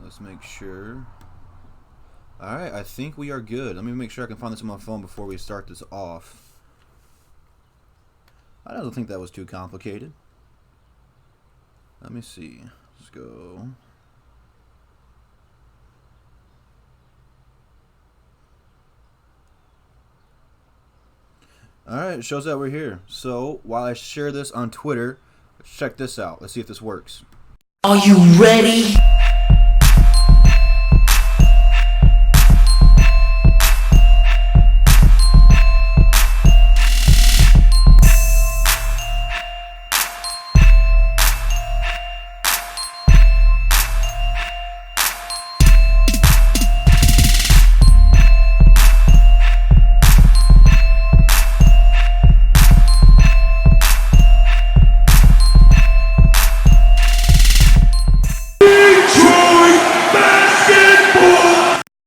Let's make sure. Alright, I think we are good. Let me make sure I can find this on my phone before we start this off. I don't think that was too complicated. Let me see. Let's go. Alright, it shows that we're here. So, while I share this on Twitter, let's check this out. Let's see if this works. Are you ready?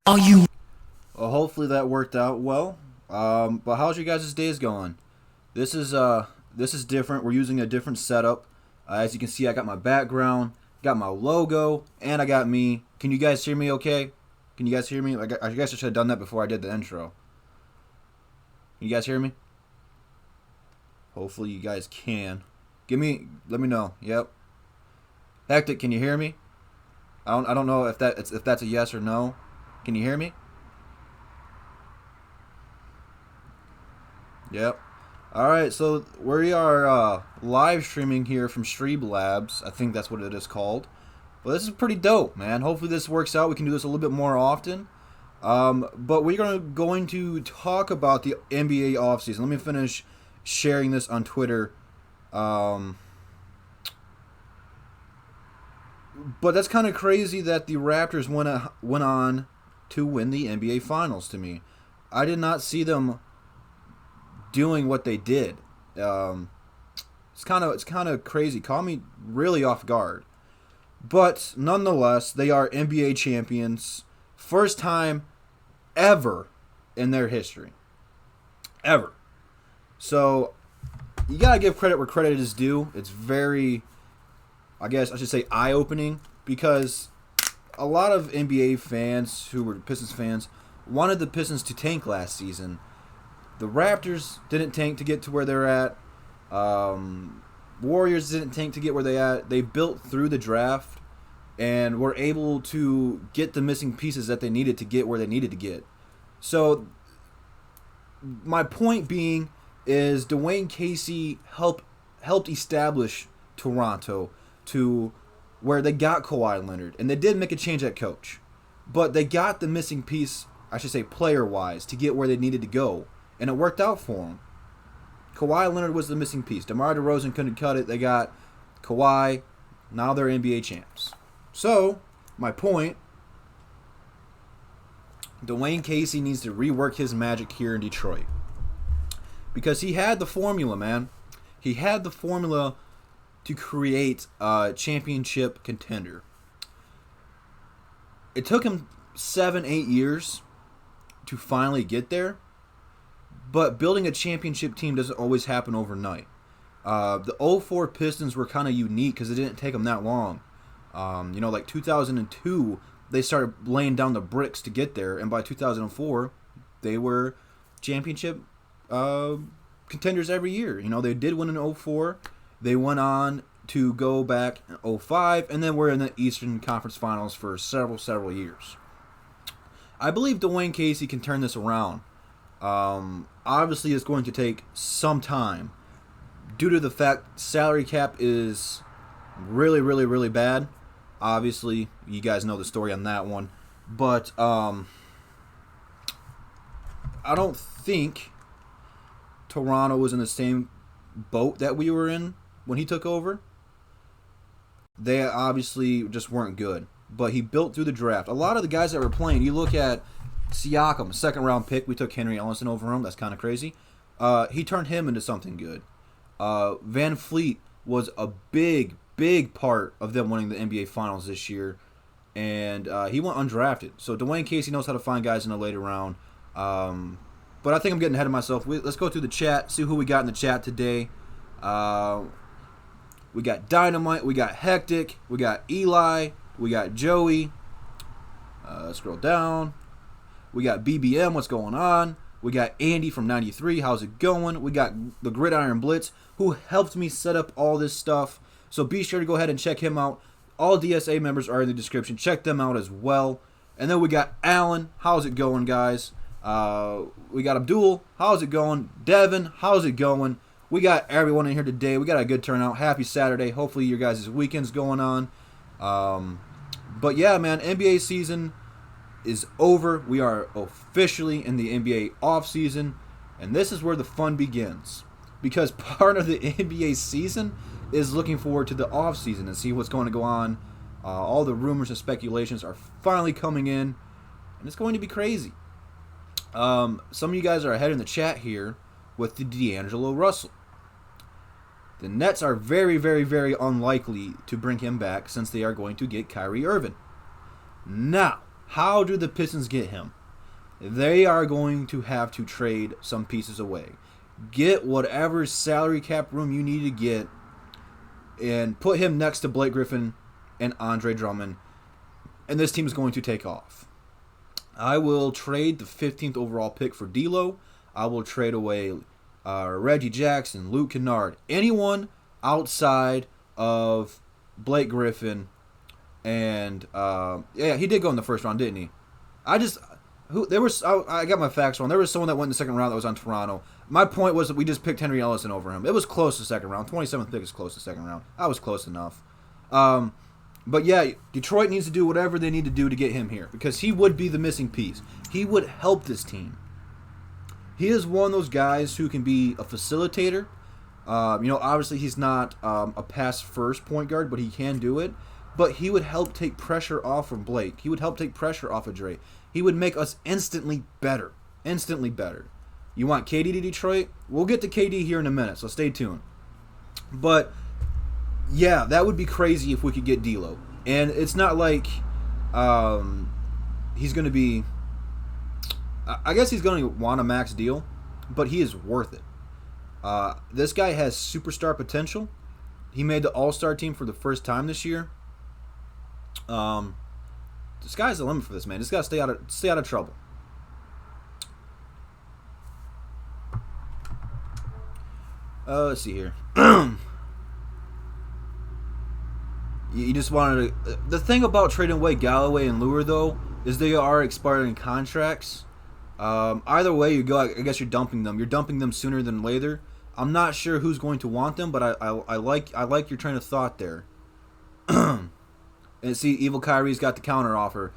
Are you? Well, hopefully that worked out well. But how's your guys' days going? This is different. We're using a different setup. As you can see, I got my background, got my logo, and I got me. Can you guys hear me? Okay? Can you guys hear me? I guess I should have done that before I did the intro. Can you guys hear me? Hopefully you guys can. Let me know. Yep. Hectic, can you hear me? I don't know if that's a yes or no. Can you hear me? Yep. Alright, so we are live streaming here from Streamlabs. I think that's what it is called. Well, this is pretty dope, man. Hopefully this works out. We can do this a little bit more often. But we're going to talk about the NBA offseason. Let me finish sharing this on Twitter. But that's kind of crazy that the Raptors went on to win the NBA Finals. To me, I did not see them doing what they did. It's kind of crazy. Caught me really off guard. But nonetheless, they are NBA champions, first time ever in their history, ever. So you gotta give credit where credit is due. It's very, I guess I should say, eye-opening, because a lot of NBA fans who were Pistons fans wanted the Pistons to tank last season. The Raptors didn't tank to get to where they're at. Warriors didn't tank to get where they're at. They built through the draft and were able to get the missing pieces that they needed to get where they needed to get. So my point being is Dwayne Casey helped establish Toronto to where they got Kawhi Leonard, and they did make a change at coach, but they got the missing piece, I should say player-wise, to get where they needed to go, and it worked out for them. Kawhi Leonard was the missing piece. DeMar DeRozan couldn't cut it. They got Kawhi. Now they're NBA champs. So, my point, Dwayne Casey needs to rework his magic here in Detroit, because he had the formula, man. He had the formula to create a championship contender. It took him 7-8 years to finally get there, but building a championship team doesn't always happen overnight. The 04 Pistons were kind of unique because it didn't take them that long. Like 2002, they started laying down the bricks to get there, and by 2004, they were championship contenders every year. They did win in 04. They went on to go back in 05, and then we're in the Eastern Conference Finals for several years. I believe Dwayne Casey can turn this around. Obviously, it's going to take some time due to the fact salary cap is really, really, really bad. Obviously, you guys know the story on that one. But I don't think Toronto was in the same boat that we were in when he took over. They obviously just weren't good, but he built through the draft. A lot of the guys that were playing, you look at Siakam, second round pick, we took Henry Ellison over him. That's kind of crazy. He turned him into something good. Van Fleet was a big part of them winning the NBA Finals this year, and he went undrafted. So Dwayne Casey knows how to find guys in the later round. But I think I'm getting ahead of myself. Let's go through the chat, see who we got in the chat today. We got Dynamite, we got Hectic, we got Eli, we got Joey, Scroll down. We got BBM, what's going on? We got Andy from 93, how's it going? We got the Gridiron Blitz, who helped me set up all this stuff. So be sure to go ahead and check him out. All DSA members are in the description. Check them out as well. And then we got Alan, how's it going, guys? We got Abdul, how's it going? Devin, how's it going? We got everyone in here today. We got a good turnout. Happy Saturday. Hopefully your guys' weekend's going on. But yeah, man, NBA season is over. We are officially in the NBA offseason, and this is where the fun begins. Because part of the NBA season is looking forward to the offseason and see what's going to go on. All the rumors and speculations are finally coming in, and it's going to be crazy. Some of you guys are ahead in the chat here with the D'Angelo Russell. The Nets are very, very, very unlikely to bring him back since they are going to get Kyrie Irving. Now, how do the Pistons get him? They are going to have to trade some pieces away. Get whatever salary cap room you need to get and put him next to Blake Griffin and Andre Drummond, and this team is going to take off. I will trade the 15th overall pick for D'Lo. I will trade away Reggie Jackson, Luke Kennard, anyone outside of Blake Griffin, and yeah, he did go in the first round, didn't he? I got my facts wrong. There was someone that went in the second round that was on Toronto. My point was that we just picked Henry Ellison over him. It was close to second round. 27th pick is close to second round. I was close enough. But yeah, Detroit needs to do whatever they need to do to get him here because he would be the missing piece. He would help this team. He is one of those guys who can be a facilitator. Obviously he's not a pass-first point guard, but he can do it. But he would help take pressure off from Blake. He would help take pressure off of Dre. He would make us instantly better. Instantly better. You want KD to Detroit? We'll get to KD here in a minute, so stay tuned. But yeah, that would be crazy if we could get D'Lo. And it's not like he's going to be... I guess he's going to want a max deal, but he is worth it. This guy has superstar potential. He made the All-Star team for the first time this year. The sky's the limit for this man. Just got to stay out of trouble. Let's see here. You just wanted to... The thing about trading away Galloway and Lure, though, is they are expiring contracts. Either way you go, I guess you're dumping them. You're dumping them sooner than later. I'm not sure who's going to want them, but I like your train of thought there. And see, Evil Kyrie's got the counter offer,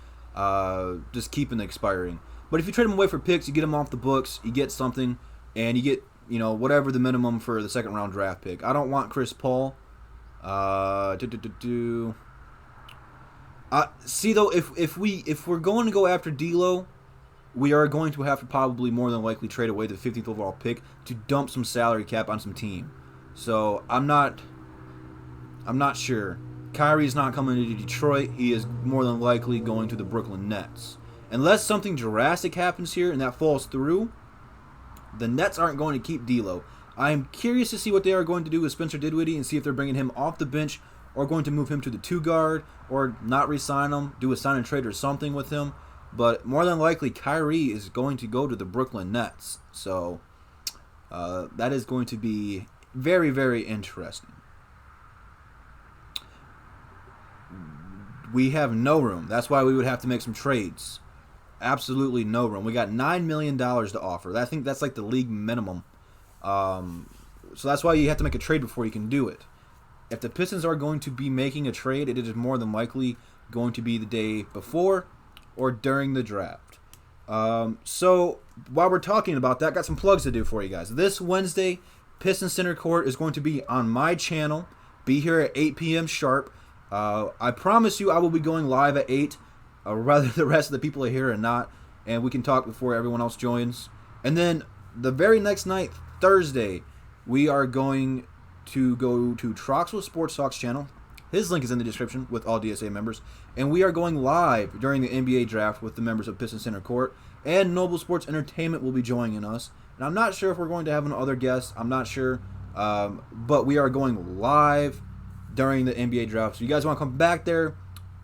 just keeping the expiring. But if you trade them away for picks, you get them off the books, you get something, and you get whatever the minimum for the second round draft pick. I don't want Chris Paul. See though, if we're going to go after D'Lo, we are going to have to probably more than likely trade away the 15th overall pick to dump some salary cap on some team. So I'm not sure. Kyrie's not coming to Detroit. He is more than likely going to the Brooklyn Nets. Unless something drastic happens here and that falls through, the Nets aren't going to keep D'Lo. I'm curious to see what they are going to do with Spencer Dinwiddie and see if they're bringing him off the bench or going to move him to the 2 guard or not re-sign him, do a sign and trade or something with him. But more than likely, Kyrie is going to go to the Brooklyn Nets. So that is going to be very, very interesting. We have no room. That's why we would have to make some trades. Absolutely no room. We got $9 million to offer. I think that's like the league minimum. So that's why you have to make a trade before you can do it. If the Pistons are going to be making a trade, it is more than likely going to be the day before or during the draft. So while we're talking about that, I got some plugs to do for you guys. This Wednesday, Pistons Center Court is going to be on my channel. Be here at 8 p.m. sharp. I promise you I will be going live at 8, whether the rest of the people are here or not, and we can talk before everyone else joins. And then the very next night, Thursday, we are going to go to Troxel Sports Talk's channel. His link is in the description with all DSA members. And we are going live during the NBA draft with the members of Pistons Center Court. And Noble Sports Entertainment will be joining us. And I'm not sure if we're going to have other guests. I'm not sure. But we are going live during the NBA draft. So you guys want to come back there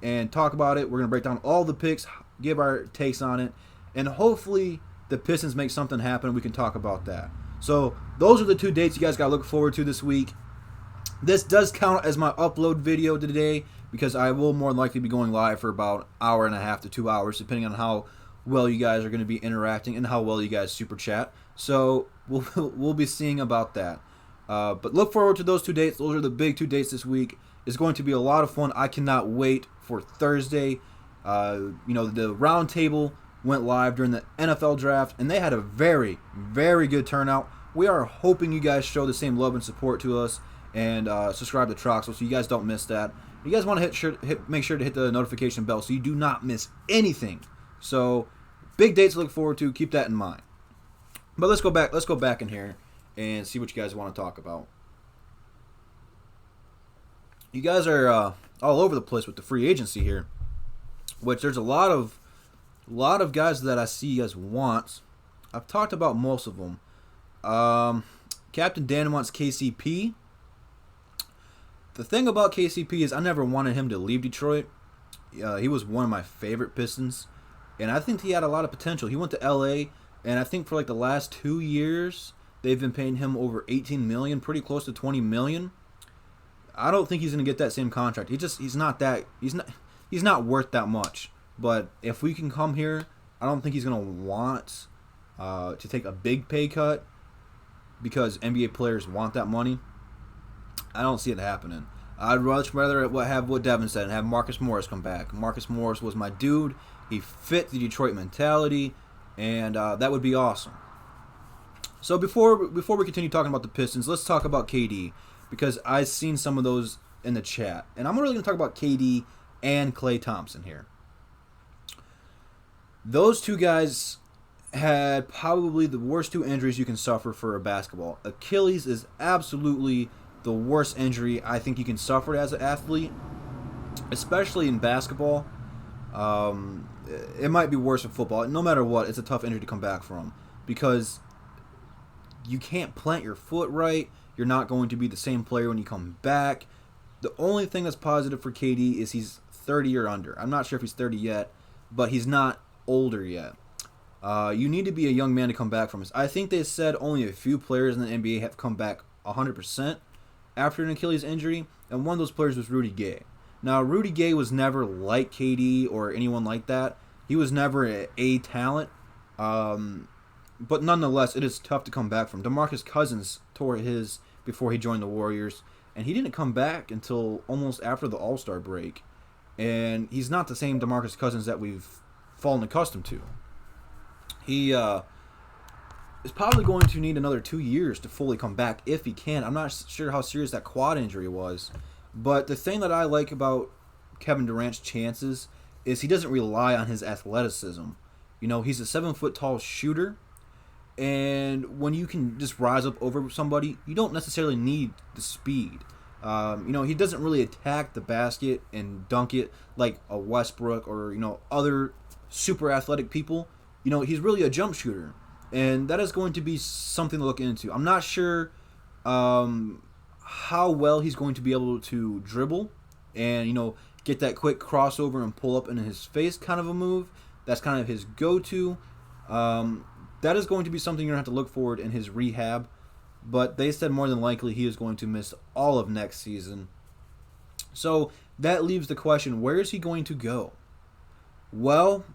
and talk about it. We're going to break down all the picks, give our takes on it, and hopefully the Pistons make something happen and we can talk about that. So those are the 2 dates you guys got to look forward to this week. This does count as my upload video today because I will more than likely be going live for about an hour and a half to 2 hours, depending on how well you guys are going to be interacting and how well you guys super chat. So we'll be seeing about that. But look forward to those 2 dates. Those are the big 2 dates this week. It's going to be a lot of fun. I cannot wait for Thursday. The round table went live during the NFL draft, and they had a very, very good turnout. We are hoping you guys show the same love and support to us and subscribe to Troxel so you guys don't miss that. If you guys want to make sure to hit the notification bell so you do not miss anything. So big dates to look forward to. Keep that in mind. But let's go back in here and see what you guys want to talk about. You guys are all over the place with the free agency here, which there's a lot of guys that I see you guys want. I've talked about most of them. Captain Dan wants KCP. The thing about KCP is I never wanted him to leave Detroit. He was one of my favorite Pistons, and I think he had a lot of potential. He went to LA, and I think for like the last 2 years they've been paying him over $18 million, pretty close to $20 million. I don't think he's going to get that same contract. He's not worth that much. But if we can come here, I don't think he's going to want to take a big pay cut because NBA players want that money. I don't see it happening. I'd much rather have what Devin said and have Marcus Morris come back. Marcus Morris was my dude. He fit the Detroit mentality, and that would be awesome. So before we continue talking about the Pistons, let's talk about KD because I've seen some of those in the chat. And I'm really going to talk about KD and Klay Thompson here. Those two guys had probably the worst 2 injuries you can suffer for a basketball. Achilles is absolutely the worst injury I think you can suffer as an athlete, especially in basketball. It might be worse in football. No matter what, it's a tough injury to come back from because you can't plant your foot right. You're not going to be the same player when you come back. The only thing that's positive for KD is he's 30 or under. I'm not sure if he's 30 yet, but he's not older yet. You need to be a young man to come back from this. I think they said only a few players in the NBA have come back 100% after an Achilles injury, and one of those players was Rudy Gay. Now, Rudy Gay was never like KD or anyone like that. He was never a talent, but nonetheless, it is tough to come back from. DeMarcus Cousins tore his before he joined the Warriors, and he didn't come back until almost after the All-Star break, and he's not the same DeMarcus Cousins that we've fallen accustomed to. He is probably going to need another 2 years to fully come back if he can. I'm not sure how serious that quad injury was. But the thing that I like about Kevin Durant's chances is he doesn't rely on his athleticism. You know, he's a 7-foot-tall shooter. And when you can just rise up over somebody, you don't necessarily need the speed. He doesn't really attack the basket and dunk it like a Westbrook or, other super athletic people. He's really a jump shooter. And that is going to be something to look into. I'm not sure how well he's going to be able to dribble and, get that quick crossover and pull up in his face kind of a move. That's kind of his go-to. That is going to be something you're going to have to look forward in his rehab. But they said more than likely he is going to miss all of next season. So that leaves the question, where is he going to go? Well,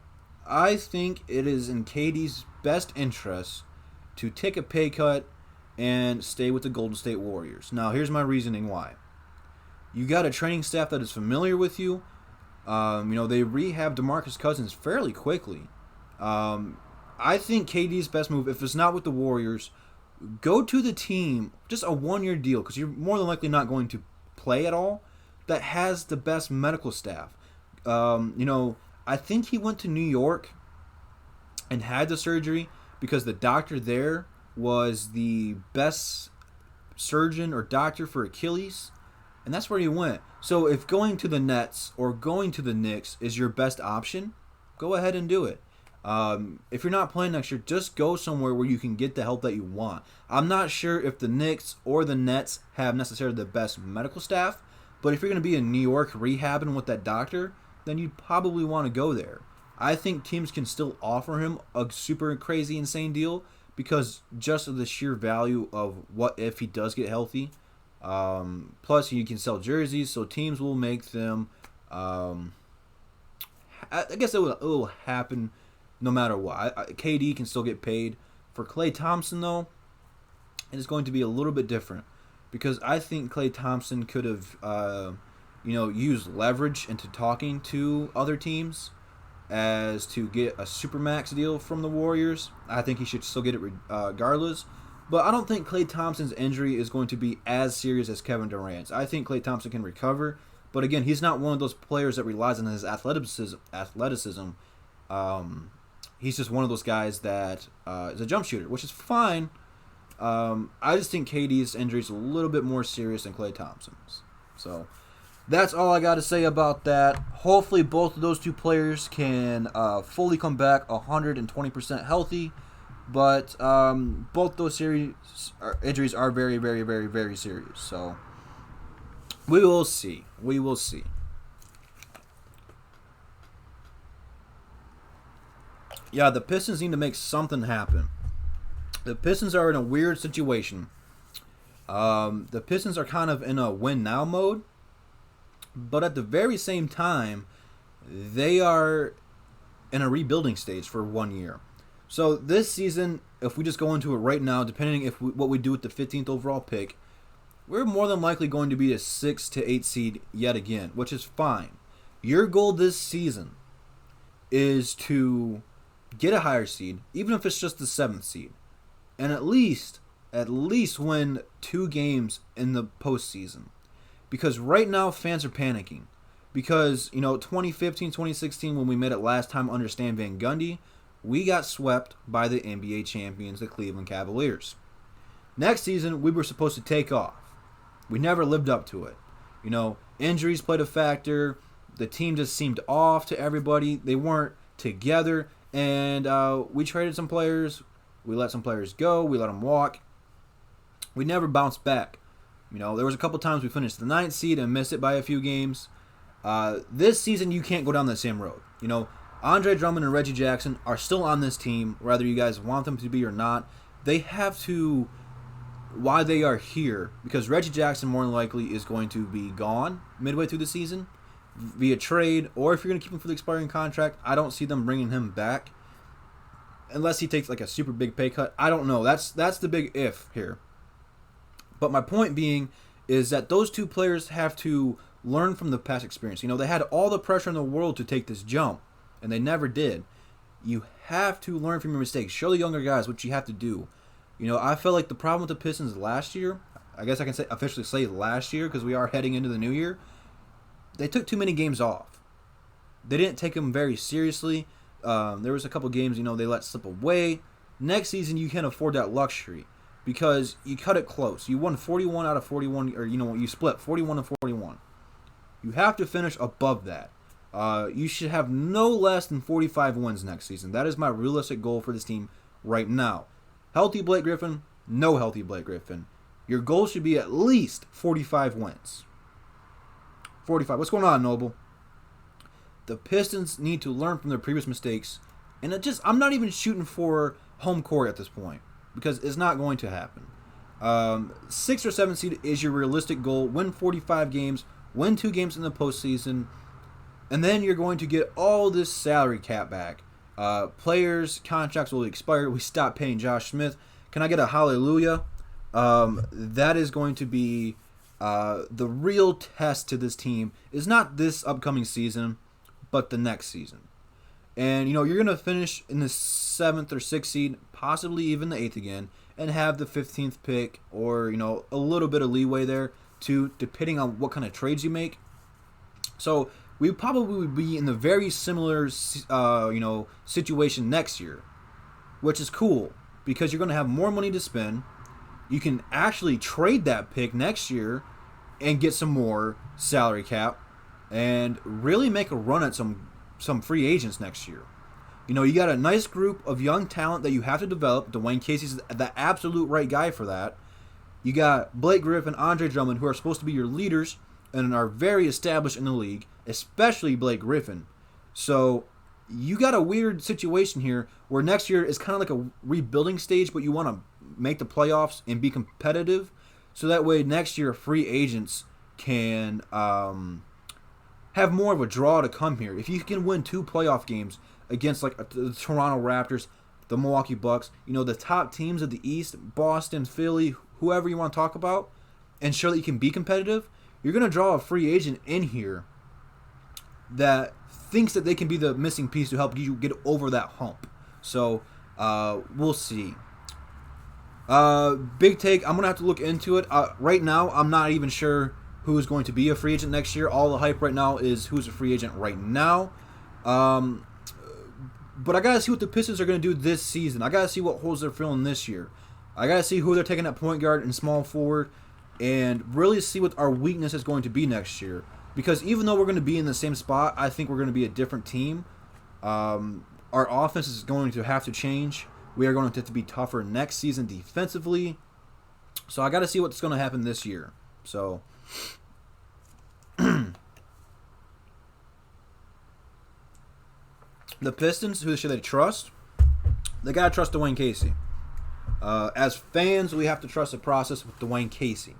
I think it is in KD's best interest to take a pay cut and stay with the Golden State Warriors. Now, here's my reasoning why. You got a training staff that is familiar with you. They rehab DeMarcus Cousins fairly quickly. I think KD's best move, if it's not with the Warriors, go to the team, just a 1-year deal, because you're more than likely not going to play at all, that has the best medical staff. I think he went to New York and had the surgery because the doctor there was the best surgeon or doctor for Achilles, and that's where he went. So if going to the Nets or going to the Knicks is your best option, go ahead and do it. If you're not playing next year, just go somewhere where you can get the help that you want. I'm not sure if the Knicks or the Nets have necessarily the best medical staff, but if you're going to be in New York rehabbing with that doctor, then you probably want to go there. I think teams can still offer him a super crazy, insane deal because just of the sheer value of what if he does get healthy. Plus, you can sell jerseys, so teams will make them. I guess it will happen no matter what. KD can still get paid. For Klay Thompson, though, it is going to be a little bit different because I think Klay Thompson could have, used leverage into talking to other teams as to get a supermax deal from the Warriors. I think he should still get it regardless. But I don't think Klay Thompson's injury is going to be as serious as Kevin Durant's. I think Klay Thompson can recover. But again, he's not one of those players that relies on his athleticism. He's just one of those guys that is a jump shooter, which is fine. I just think KD's injury is a little bit more serious than Klay Thompson's. So that's all I got to say about that. Hopefully both of those two players can fully come back 120% healthy. But both those injuries are very, very, very, very serious. So we will see. We will see. Yeah, the Pistons need to make something happen. The Pistons are in a weird situation. The Pistons are kind of in a win-now mode. But at the very same time, they are in a rebuilding stage for 1 year. So this season, if we just go into it right now, depending what we do with the 15th overall pick, we're more than likely going to be a 6 to 8 seed yet again, which is fine. Your goal this season is to get a higher seed, even if it's just the 7th seed, and at least win 2 games in the postseason. Because right now fans are panicking. Because, 2015, 2016, when we made it last time under Stan Van Gundy, we got swept by the NBA champions, the Cleveland Cavaliers. Next season, we were supposed to take off. We never lived up to it. Injuries played a factor. The team just seemed off to everybody. They weren't together. And we traded some players. We let some players go. We let them walk. We never bounced back. There was a couple times we finished the 9th seed and missed it by a few games. This season, you can't go down the same road. Andre Drummond and Reggie Jackson are still on this team, whether you guys want them to be or not. They have to, while they are here, because Reggie Jackson more than likely is going to be gone midway through the season via trade, or if you're going to keep him for the expiring contract, I don't see them bringing him back unless he takes like a super big pay cut. I don't know. That's the big if here. But my point being is that those two players have to learn from the past experience. They had all the pressure in the world to take this jump, and they never did. You have to learn from your mistakes. Show the younger guys what you have to do. I felt like the problem with the Pistons last year, I guess I can officially say last year because we are heading into the new year, they took too many games off. They didn't take them very seriously. There was a couple games, they let slip away. Next season, you can't afford that luxury because you cut it close. You won 41 out of 41, or, you split 41 and 41. You have to finish above that. You should have no less than 45 wins next season. That is my realistic goal for this team right now. Healthy Blake Griffin, no healthy Blake Griffin. Your goal should be at least 45 wins. 45. What's going on, Noble? The Pistons need to learn from their previous mistakes. And I'm not even shooting for home court at this point because it's not going to happen. 6 or 7 seed is your realistic goal. Win 45 games. Win 2 games in the postseason. And then you're going to get all this salary cap back. Players' contracts will expire. We stop paying Josh Smith. Can I get a hallelujah? That is going to be the real test to this team. Is not this upcoming season, but the next season. And, you're going to finish in the 7th or 6th seed, possibly even the 8th again, and have the 15th pick or, a little bit of leeway there, too, depending on what kind of trades you make. So we probably would be in the very similar, situation next year, which is cool because you're going to have more money to spend. You can actually trade that pick next year and get some more salary cap and really make a run at some free agents next year. You got a nice group of young talent that you have to develop. Dwayne Casey's the absolute right guy for that. You got Blake Griffin, Andre Drummond, who are supposed to be your leaders and are very established in the league, especially Blake Griffin. So you got a weird situation here where next year is kind of like a rebuilding stage, but you want to make the playoffs and be competitive, so that way next year free agents can have more of a draw to come here. If you can win 2 playoff games against like the Toronto Raptors, the Milwaukee Bucks, the top teams of the East, Boston, Philly, whoever you want to talk about, and show that you can be competitive, you're going to draw a free agent in here that thinks that they can be the missing piece to help you get over that hump. So, we'll see. Big take, I'm going to have to look into it. Right now, I'm not even sure who is going to be a free agent next year. All the hype right now is who's a free agent right now. But I got to see what the Pistons are going to do this season. I got to see what holes they're filling this year. I got to see who they're taking at point guard and small forward, and really see what our weakness is going to be next year. Because even though we're going to be in the same spot, I think we're going to be a different team. Our offense is going to have to change. We are going to have to be tougher next season defensively. So I got to see what's going to happen this year. So the Pistons, who should they trust? They got to trust Dwayne Casey. As fans, we have to trust the process with Dwayne Casey.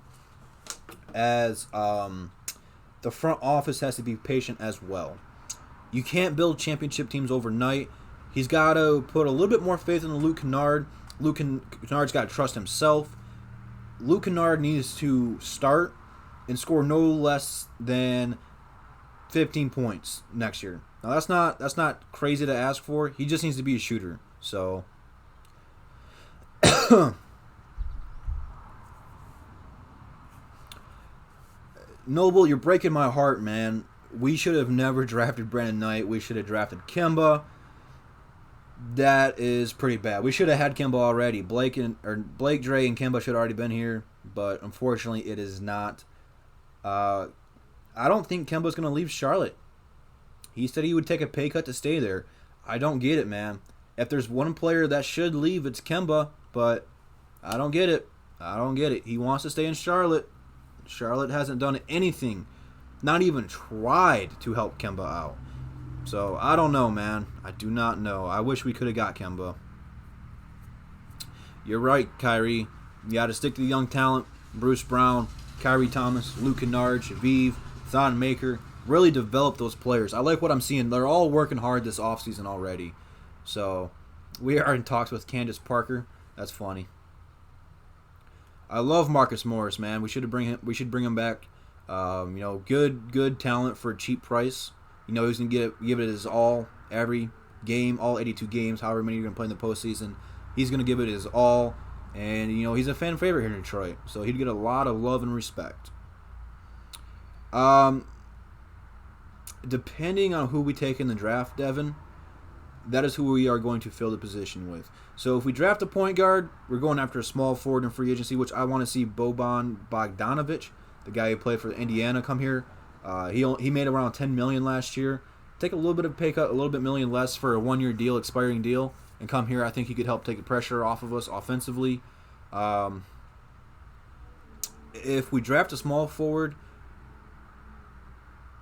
As the front office has to be patient as well. You can't build championship teams overnight. He's got to put a little bit more faith in Luke Kennard. Luke Kennard's got to trust himself. Luke Kennard needs to start and score no less than 15 points next year. Now that's not crazy to ask for. He just needs to be a shooter. So Noble, you're breaking my heart, man. We should have never drafted Brandon Knight. We should have drafted Kemba. That is pretty bad. We should have had Kemba already. Blake, Dre, and Kemba should have already been here, but unfortunately, it is not. I don't think Kemba's going to leave Charlotte. He said he would take a pay cut to stay there. I don't get it, man. If there's one player that should leave, it's Kemba, but I don't get it. He wants to stay in Charlotte. Charlotte hasn't done anything, not even tried to help Kemba out. So, I don't know, man. I do not know. I wish we could have got Kemba. You're right, Kyrie. You got to stick to the young talent. Bruce Brown, Kyrie Thomas, Luke Kennard, Shaviv, Thon Maker. Really develop those players. I like what I'm seeing. They're all working hard this offseason already. So, we are in talks with Candace Parker. That's funny. I love Marcus Morris, man. We should bring him back. Good talent for a cheap price. He's gonna give it his all every game, all 82 games, however many you're gonna play in the postseason. He's gonna give it his all, and he's a fan favorite here in Detroit, so he'd get a lot of love and respect. Depending on who we take in the draft, Devin, that is who we are going to fill the position with. So if we draft a point guard, we're going after a small forward in free agency, which I want to see Boban Bogdanovic, the guy who played for Indiana, come here. He made around $10 million last year. Take a little bit of pay cut, a little bit million less for a 1-year deal, expiring deal, and come here. I think he could help take the pressure off of us offensively. If we draft a small forward,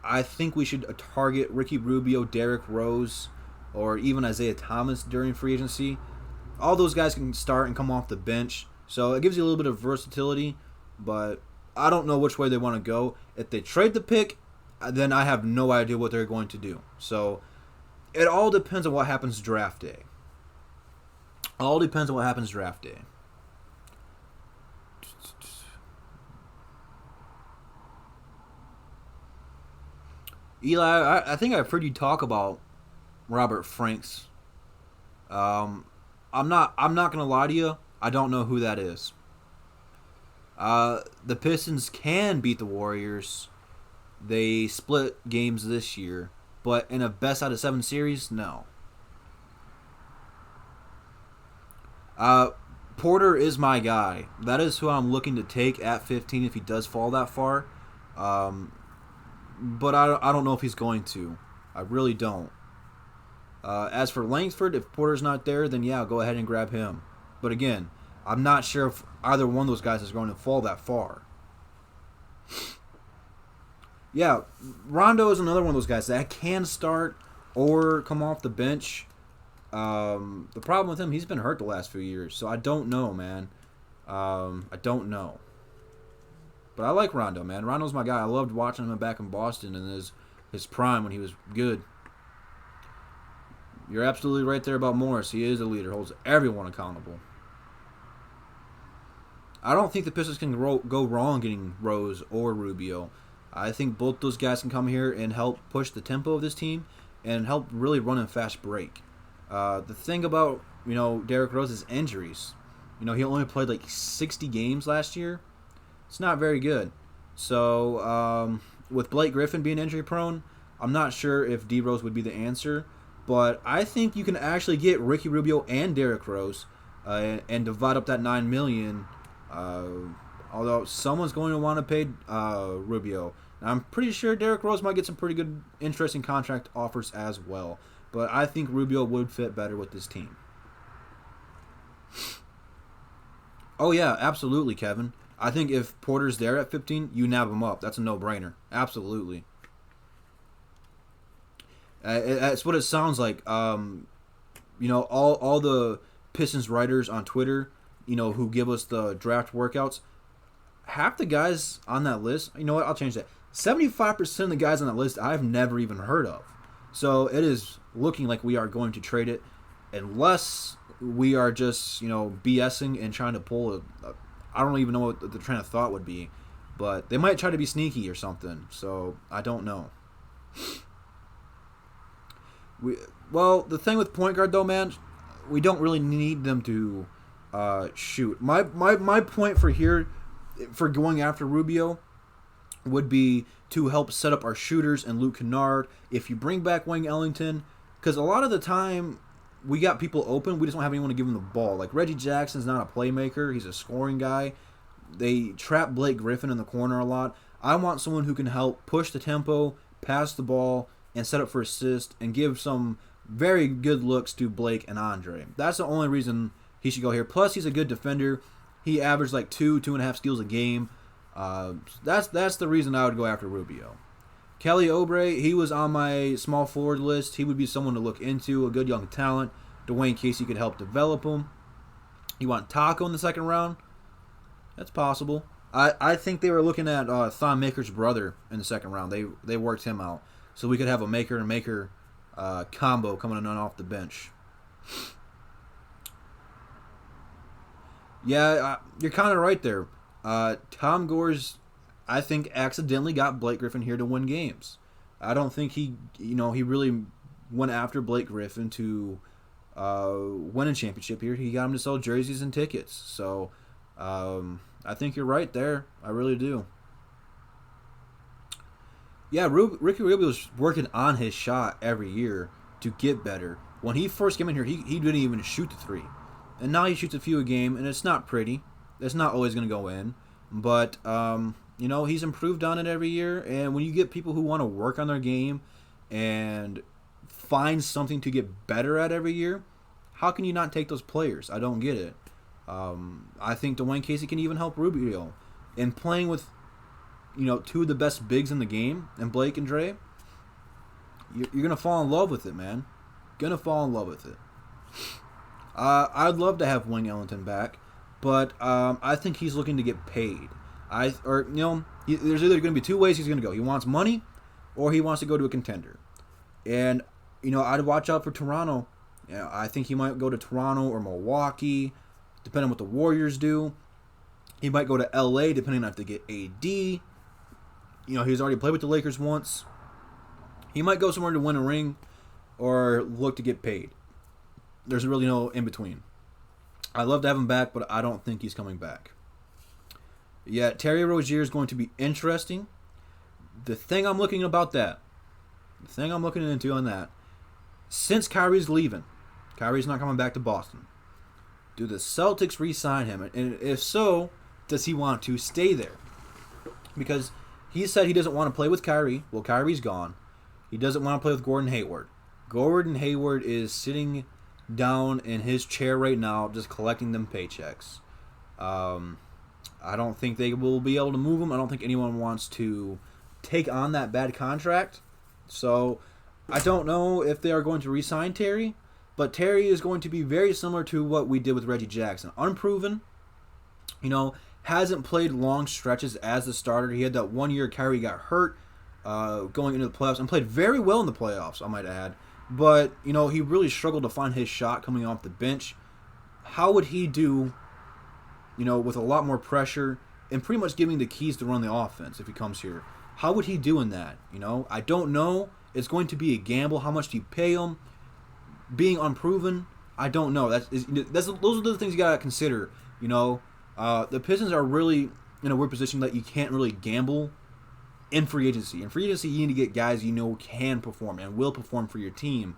I think we should target Ricky Rubio, Derrick Rose, or even Isaiah Thomas during free agency. All those guys can start and come off the bench, so it gives you a little bit of versatility, but I don't know which way they want to go. If they trade the pick, then I have no idea what they're going to do. So it all depends on what happens draft day. Eli, I think I've heard you talk about Robert Franks. I'm not gonna lie to you. I don't know who that is. The Pistons can beat the Warriors. They split games this year, but in a best out of 7 series, no. Porter is my guy. That is who I'm looking to take at 15 if he does fall that far. But I don't know if he's going to. I really don't. As for Langford, if Porter's not there, then yeah, go ahead and grab him. But again, I'm not sure if either one of those guys is going to fall that far. Yeah, Rondo is another one of those guys that can start, or come off the bench. The problem with him, he's been hurt the last few years, so I don't know, man. I don't know. But I like Rondo, man. Rondo's my guy. I loved watching him back in Boston in his prime when he was good. You're absolutely right there about Morris. He is a leader, holds everyone accountable. I don't think the Pistons can go wrong getting Rose or Rubio. I think both those guys can come here and help push the tempo of this team and help really run a fast break. The thing about, Derrick Rose's injuries, he only played like 60 games last year. It's not very good. So with Blake Griffin being injury prone, I'm not sure if D Rose would be the answer. But I think you can actually get Ricky Rubio and Derrick Rose and divide up that $9 million. Although someone's going to want to pay Rubio. I'm pretty sure Derrick Rose might get some pretty good, interesting contract offers as well. But I think Rubio would fit better with this team. Oh, yeah, absolutely, Kevin. I think if Porter's there at 15, you nab him up. That's a no-brainer. Absolutely. That's what it sounds like. All the Pistons writers on Twitter, who give us the draft workouts, half the guys on that list, you know what, I'll change that. 75% of the guys on that list I've never even heard of. So it is looking like we are going to trade it unless we are just, BSing and trying to pull I don't even know what the train of thought would be. But they might try to be sneaky or something. So I don't know. The thing with point guard, though, man, we don't really need them to shoot. My point for going after Rubio would be to help set up our shooters and Luke Kennard. If you bring back Wayne Ellington, because a lot of the time we got people open, we just don't have anyone to give them the ball. Like Reggie Jackson's not a playmaker; he's a scoring guy. They trap Blake Griffin in the corner a lot. I want someone who can help push the tempo, pass the ball, and set up for assist, and give some very good looks to Blake and Andre. That's the only reason he should go here. Plus, he's a good defender. He averaged like 2.5 steals a game. That's the reason I would go after Rubio. Kelly Oubre, he was on my small forward list. He would be someone to look into, a good young talent. Dwayne Casey could help develop him. You want Taco in the second round? That's possible. I think they were looking at Thon Maker's brother in the second round. They worked him out. So we could have a Maker and Maker combo coming in off the bench. Yeah, you're kind of right there. Tom Gores, I think, accidentally got Blake Griffin here to win games. I don't think he really went after Blake Griffin to win a championship here. He got him to sell jerseys and tickets. So I think you're right there. I really do. Yeah, Ricky Rubio's working on his shot every year to get better. When he first came in here, he didn't even shoot the three. And now he shoots a few a game, and it's not pretty. It's not always going to go in. But, he's improved on it every year. And when you get people who want to work on their game and find something to get better at every year, how can you not take those players? I don't get it. I think Dwayne Casey can even help Rubio. And playing with two of the best bigs in the game, and Blake and Dre, you're going to fall in love with it, man. Going to fall in love with it. I'd love to have Wayne Ellington back, but I think he's looking to get paid. There's either going to be two ways he's going to go. He wants money, or he wants to go to a contender. And, I'd watch out for Toronto. I think he might go to Toronto or Milwaukee, depending on what the Warriors do. He might go to LA, depending on if they get AD. He's already played with the Lakers once. He might go somewhere to win a ring or look to get paid. There's really no in-between. I'd love to have him back, but I don't think he's coming back. Yeah, Terry Rozier is going to be interesting. The thing I'm looking into on that, since Kyrie's leaving, Kyrie's not coming back to Boston, do the Celtics re-sign him? And if so, does he want to stay there? Because he said he doesn't want to play with Kyrie. Well, Kyrie's gone. He doesn't want to play with Gordon Hayward. Gordon Hayward is sitting down in his chair right now, just collecting them paychecks. I don't think they will be able to move him. I don't think anyone wants to take on that bad contract. So I don't know if they are going to re-sign Terry, but Terry is going to be very similar to what we did with Reggie Jackson. Unproven, hasn't played long stretches as the starter. He had that 1 year Kyrie got hurt going into the playoffs and played very well in the playoffs, I might add. But, he really struggled to find his shot coming off the bench. How would he do, with a lot more pressure and pretty much giving the keys to run the offense if he comes here? How would he do in that? I don't know. It's going to be a gamble. How much do you pay him? Being unproven, I don't know. Those are the things you got to consider. The Pistons are really in a weird position that you can't really gamble in free agency. In free agency, you need to get guys can perform and will perform for your team.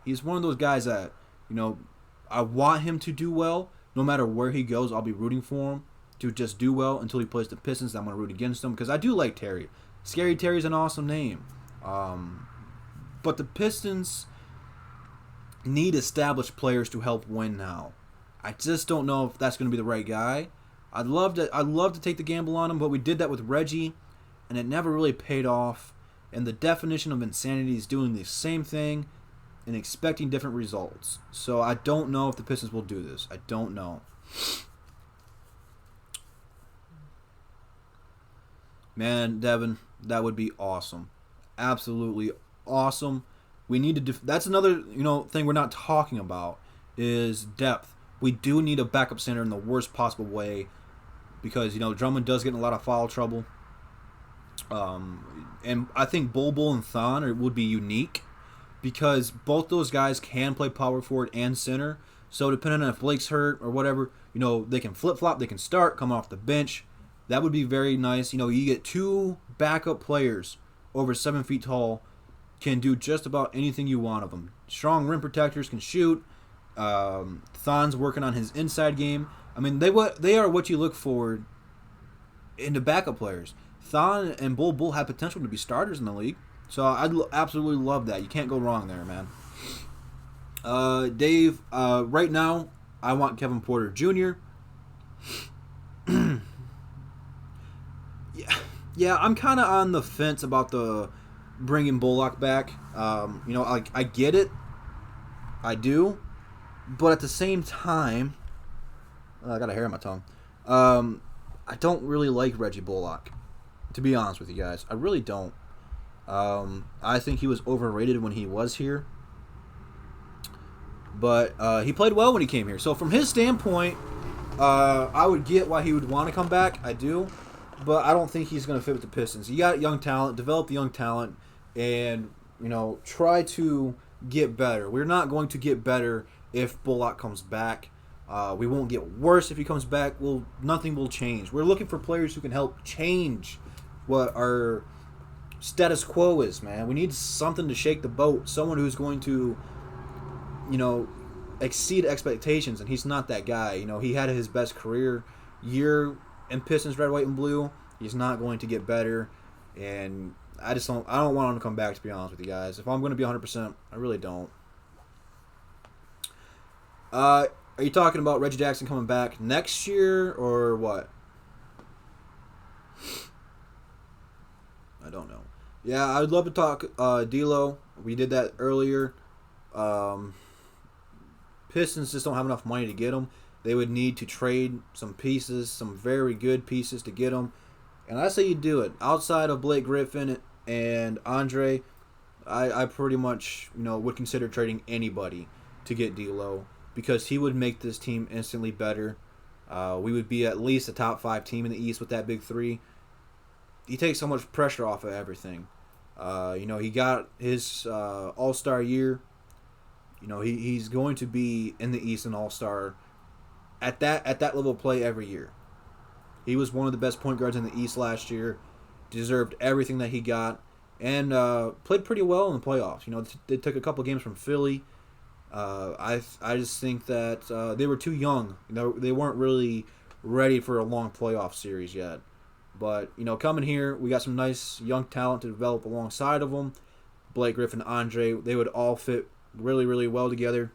He's one of those guys that, I want him to do well. No matter where he goes, I'll be rooting for him to just do well until he plays the Pistons. I'm going to root against him because I do like Terry. Scary Terry's an awesome name. But the Pistons need established players to help win now. I just don't know if that's going to be the right guy. I'd love to take the gamble on him, but we did that with Reggie, and it never really paid off. And the definition of insanity is doing the same thing and expecting different results. So I don't know if the Pistons will do this. I don't know. Man, Devin, that would be awesome. Absolutely awesome. We need to. That's another thing we're not talking about is depth. We do need a backup center in the worst possible way because Drummond does get in a lot of foul trouble. And I think Bol and Thon would be unique because both those guys can play power forward and center. So depending on if Blake's hurt or whatever, they can flip flop. They can start, come off the bench. That would be very nice. You get two backup players over 7 feet tall, can do just about anything you want of them. Strong rim protectors, can shoot. Thon's working on his inside game. I mean, they are what you look for in the backup players. Thon and Bol have potential to be starters in the league. So I'd absolutely love that. You can't go wrong there, man. Dave, right now, I want Kevin Porter Jr. Yeah, I'm kind of on the fence about the bringing Bullock back. I get it. I do. But at the same time, I got a hair on my tongue. I don't really like Reggie Bullock, to be honest with you guys. I really don't. I think he was overrated when he was here. But he played well when he came here. So from his standpoint, I would get why he would want to come back. I do. But I don't think he's going to fit with the Pistons. You got young talent. Develop the young talent. And, try to get better. We're not going to get better if Bullock comes back. We won't get worse if he comes back. Nothing will change. We're looking for players who can help change what our status quo is, man. We need something to shake the boat. Someone who's going to, exceed expectations, and he's not that guy. He had his best career year in Pistons red, white, and blue. He's not going to get better, and I don't want him to come back, to be honest with you guys. If I'm going to be 100%, I really don't. Are you talking about Reggie Jackson coming back next year or what? I don't know. Yeah, I would love to talk D'Lo. We did that earlier. Pistons just don't have enough money to get him. They would need to trade some pieces, some very good pieces to get him. And I say you do it. Outside of Blake Griffin and Andre, I pretty much would consider trading anybody to get D'Lo because he would make this team instantly better. We would be at least a top 5 team in the East with that big three. He takes so much pressure off of everything. He got his All-Star year. He's going to be in the East and All-Star at that level of play every year. He was one of the best point guards in the East last year. Deserved everything that he got. And played pretty well in the playoffs. They took a couple games from Philly. I just think that they were too young. They weren't really ready for a long playoff series yet. But, coming here, we got some nice young talent to develop alongside of them. Blake Griffin, Andre, they would all fit really, really well together.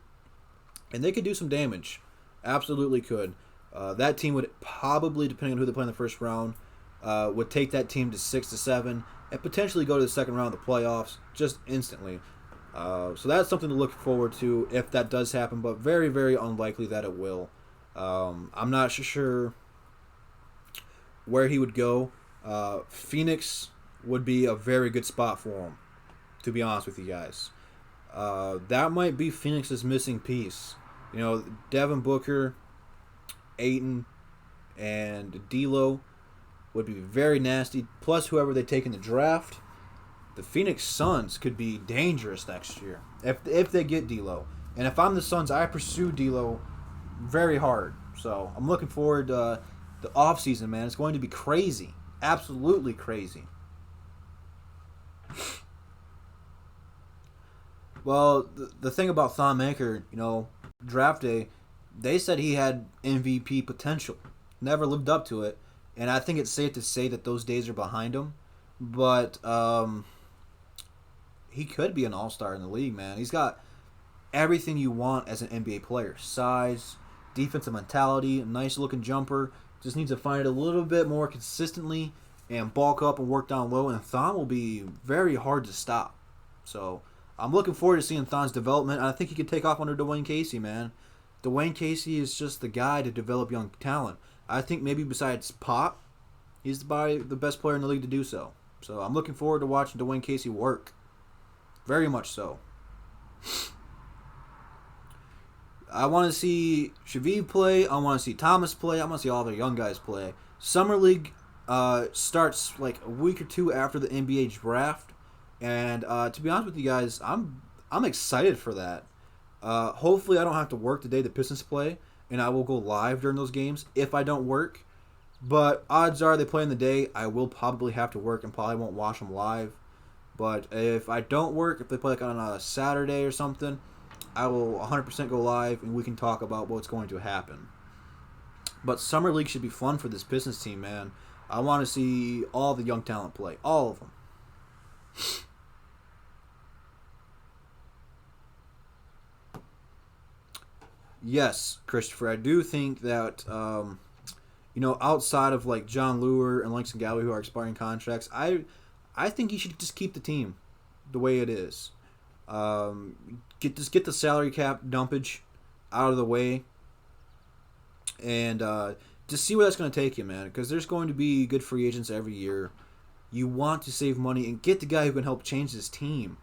And they could do some damage. Absolutely could. That team would probably, depending on who they play in the first round, would take that team to 6-7 and potentially go to the second round of the playoffs just instantly. So that's something to look forward to if that does happen, but very, very unlikely that it will. I'm not sure where he would go. Phoenix would be a very good spot for him, to be honest with you guys. That might be Phoenix's missing piece. Devin Booker, Ayton, and D'Lo would be very nasty. Plus, whoever they take in the draft, the Phoenix Suns could be dangerous next year if they get D'Lo. And if I'm the Suns, I pursue D'Lo very hard. So I'm looking forward to the offseason, man. It's going to be crazy, absolutely crazy. Well, the thing about Thon Maker, draft day, they said he had MVP potential. Never lived up to it. And I think it's safe to say that those days are behind him. But he could be an all-star in the league, man. He's got everything you want as an NBA player. Size, defensive mentality, a nice-looking jumper. Just needs to find it a little bit more consistently and bulk up and work down low. And Thon will be very hard to stop. So I'm looking forward to seeing Thon's development. I think he could take off under Dwayne Casey, man. Dwayne Casey is just the guy to develop young talent. I think maybe besides Pop, he's probably the best player in the league to do so. So I'm looking forward to watching Dwayne Casey work. Very much so. I want to see Shavib play. I want to see Thomas play. I want to see all the young guys play. Summer League starts like a week or two after the NBA draft. And to be honest with you guys, I'm excited for that. Hopefully I don't have to work the day the Pistons play, and I will go live during those games if I don't work. But odds are they play in the day, I will probably have to work and probably won't watch them live. But if I don't work, if they play like on a Saturday or something, I will 100% go live and we can talk about what's going to happen. But Summer League should be fun for this Pistons team, man. I want to see all the young talent play. All of them. Yes, Christopher, I do think that, outside of like John Lure and Langston Galloway, who are expiring contracts, I think he should just keep the team the way it is. Get the salary cap dumpage out of the way, and just see where that's going to take you, man. Because there's going to be good free agents every year. You want to save money and get the guy who can help change this team.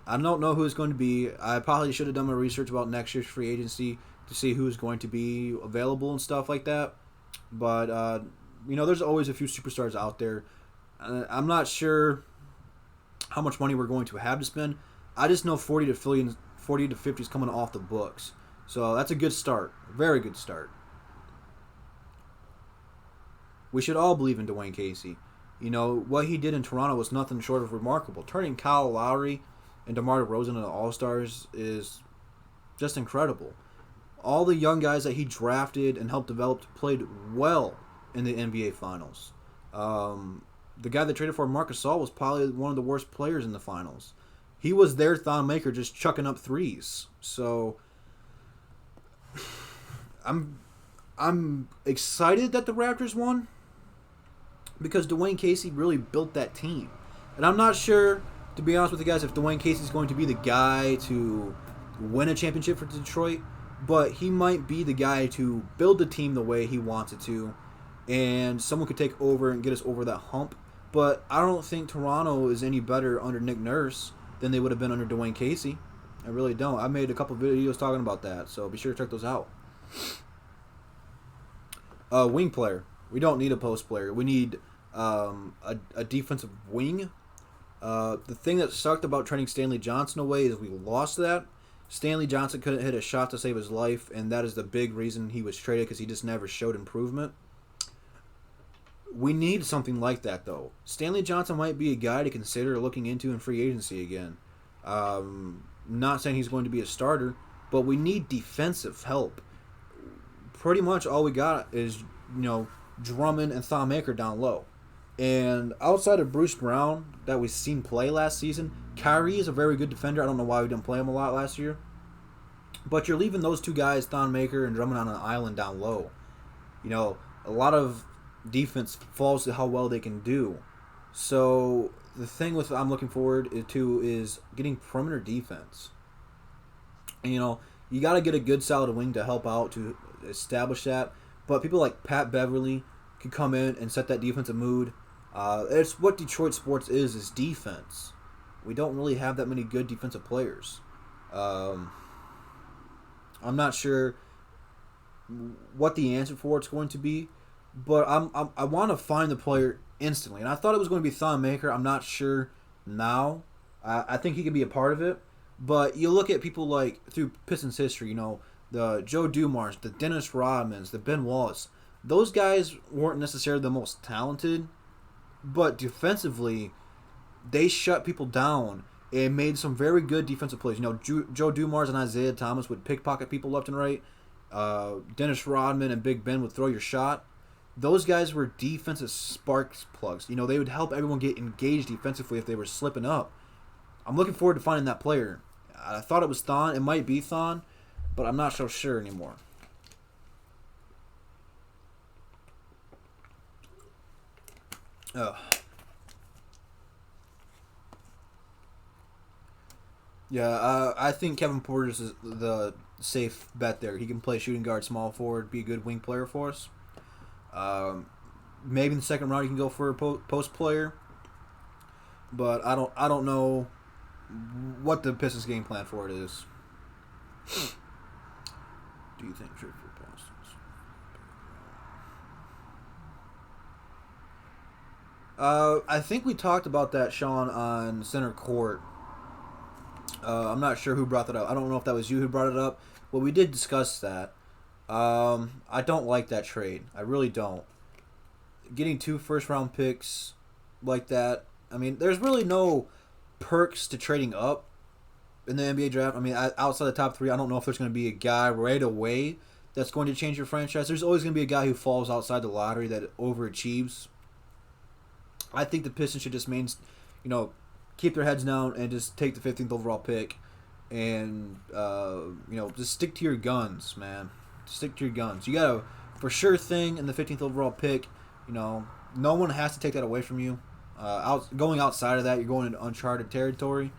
I don't know who it's going to be. I probably should have done my research about next year's free agency to see who's going to be available and stuff like that. But, there's always a few superstars out there. I'm not sure how much money we're going to have to spend. I just know 40 to 50 is coming off the books. So that's a good start. A very good start. We should all believe in Dwayne Casey. What he did in Toronto was nothing short of remarkable. Turning Kyle Lowry and DeMar DeRozan into All-Stars is just incredible. All the young guys that he drafted and helped develop played well in the NBA Finals. The guy that traded for Marc Gasol was probably one of the worst players in the Finals. He was their Thon Maker just chucking up threes. So I'm excited that the Raptors won because Dwayne Casey really built that team. And I'm not sure, to be honest with you guys, if Dwayne Casey is going to be the guy to win a championship for Detroit, but he might be the guy to build the team the way he wants it to, and someone could take over and get us over that hump. But I don't think Toronto is any better under Nick Nurse than they would have been under Dwayne Casey. I really don't. I made a couple videos talking about that, so be sure to check those out. Wing player. We don't need a post player. We need a defensive wing. The thing that sucked about trading Stanley Johnson away is we lost that. Stanley Johnson couldn't hit a shot to save his life, and that is the big reason he was traded, because he just never showed improvement. We need something like that, though. Stanley Johnson might be a guy to consider looking into in free agency again. Not saying he's going to be a starter, but we need defensive help. Pretty much all we got is, Drummond and Thon Maker down low. And outside of Bruce Brown that we've seen play last season, Kyrie is a very good defender. I don't know why we didn't play him a lot last year. But you're leaving those two guys, Thon Maker and Drummond, on an island down low. A lot of defense falls to how well they can do. So the thing with I'm looking forward to is getting perimeter defense. And, you got to get a good solid wing to help out to establish that. But people like Pat Beverly can come in and set that defensive mood. It's what Detroit sports is defense. We don't really have that many good defensive players. I'm not sure what the answer for it's going to be, but I want to find the player instantly. And I thought it was going to be Thon Maker. I'm not sure now. I think he could be a part of it. But you look at people like through Pistons history, the Joe Dumars, the Dennis Rodmans, the Ben Wallace. Those guys weren't necessarily the most talented, but defensively, they shut people down and made some very good defensive plays. Joe Dumars and Isaiah Thomas would pickpocket people left and right. Dennis Rodman and Big Ben would throw your shot. Those guys were defensive spark plugs. They would help everyone get engaged defensively if they were slipping up. I'm looking forward to finding that player. I thought it was Thon. It might be Thon, but I'm not so sure anymore. Yeah, I think Kevin Porter is the safe bet there. He can play shooting guard, small forward, be a good wing player for us. Maybe in the second round he can go for a post player, but I don't know what the Pistons game plan for it is. Do you think trade for Boston? I think we talked about that, Sean, on Center Court. I'm not sure who brought that up. I don't know if that was you who brought it up. Well, we did discuss that. I don't like that trade. I really don't. Getting 2 first-round picks like that, there's really no perks to trading up in the NBA draft. Outside the top 3, I don't know if there's going to be a guy right away that's going to change your franchise. There's always going to be a guy who falls outside the lottery that overachieves. I think the Pistons should just keep their heads down and just take the 15th overall pick and, just stick to your guns, man. Stick to your guns. You got a for sure thing in the 15th overall pick. No one has to take that away from you. Going outside of that, you're going into uncharted territory.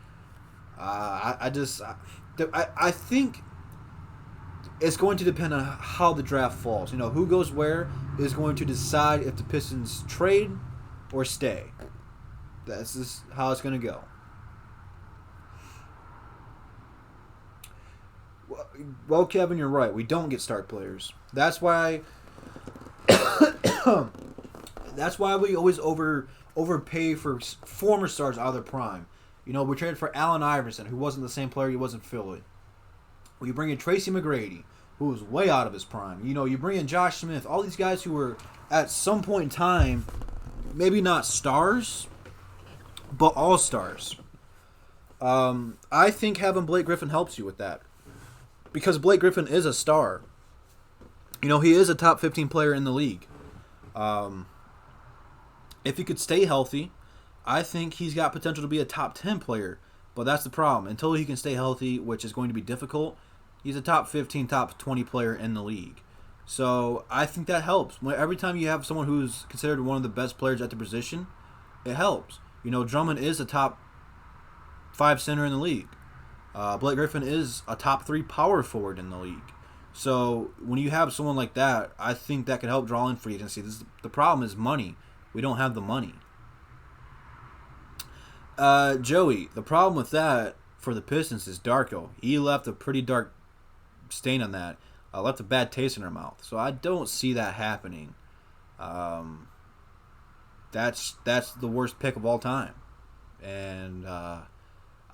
I think it's going to depend on how the draft falls. Who goes where is going to decide if the Pistons trade or stay. That's just how it's going to go. Well, Kevin, you're right. We don't get star players. That's why. That's why we always overpay for former stars out of their prime. We traded for Allen Iverson, who wasn't the same player he was in Philly. We bring in Tracy McGrady, who was way out of his prime. You bring in Josh Smith. All these guys who were at some point in time, maybe not stars, but all stars. I think having Blake Griffin helps you with that. Because Blake Griffin is a star. He is a top 15 player in the league. If he could stay healthy, I think he's got potential to be a top 10 player. But that's the problem. Until he can stay healthy, which is going to be difficult, he's a top 15, top 20 player in the league. So I think that helps. Every time you have someone who's considered one of the best players at the position, it helps. Drummond is a top 5 center in the league. Blake Griffin is a top 3 power forward in the league. So when you have someone like that, I think that could help draw in free agency. The problem is money. We don't have the money. Joey, the problem with that for the Pistons is Darko. He left a pretty dark stain on that. Left a bad taste in our mouth. So I don't see that happening. That's the worst pick of all time. And I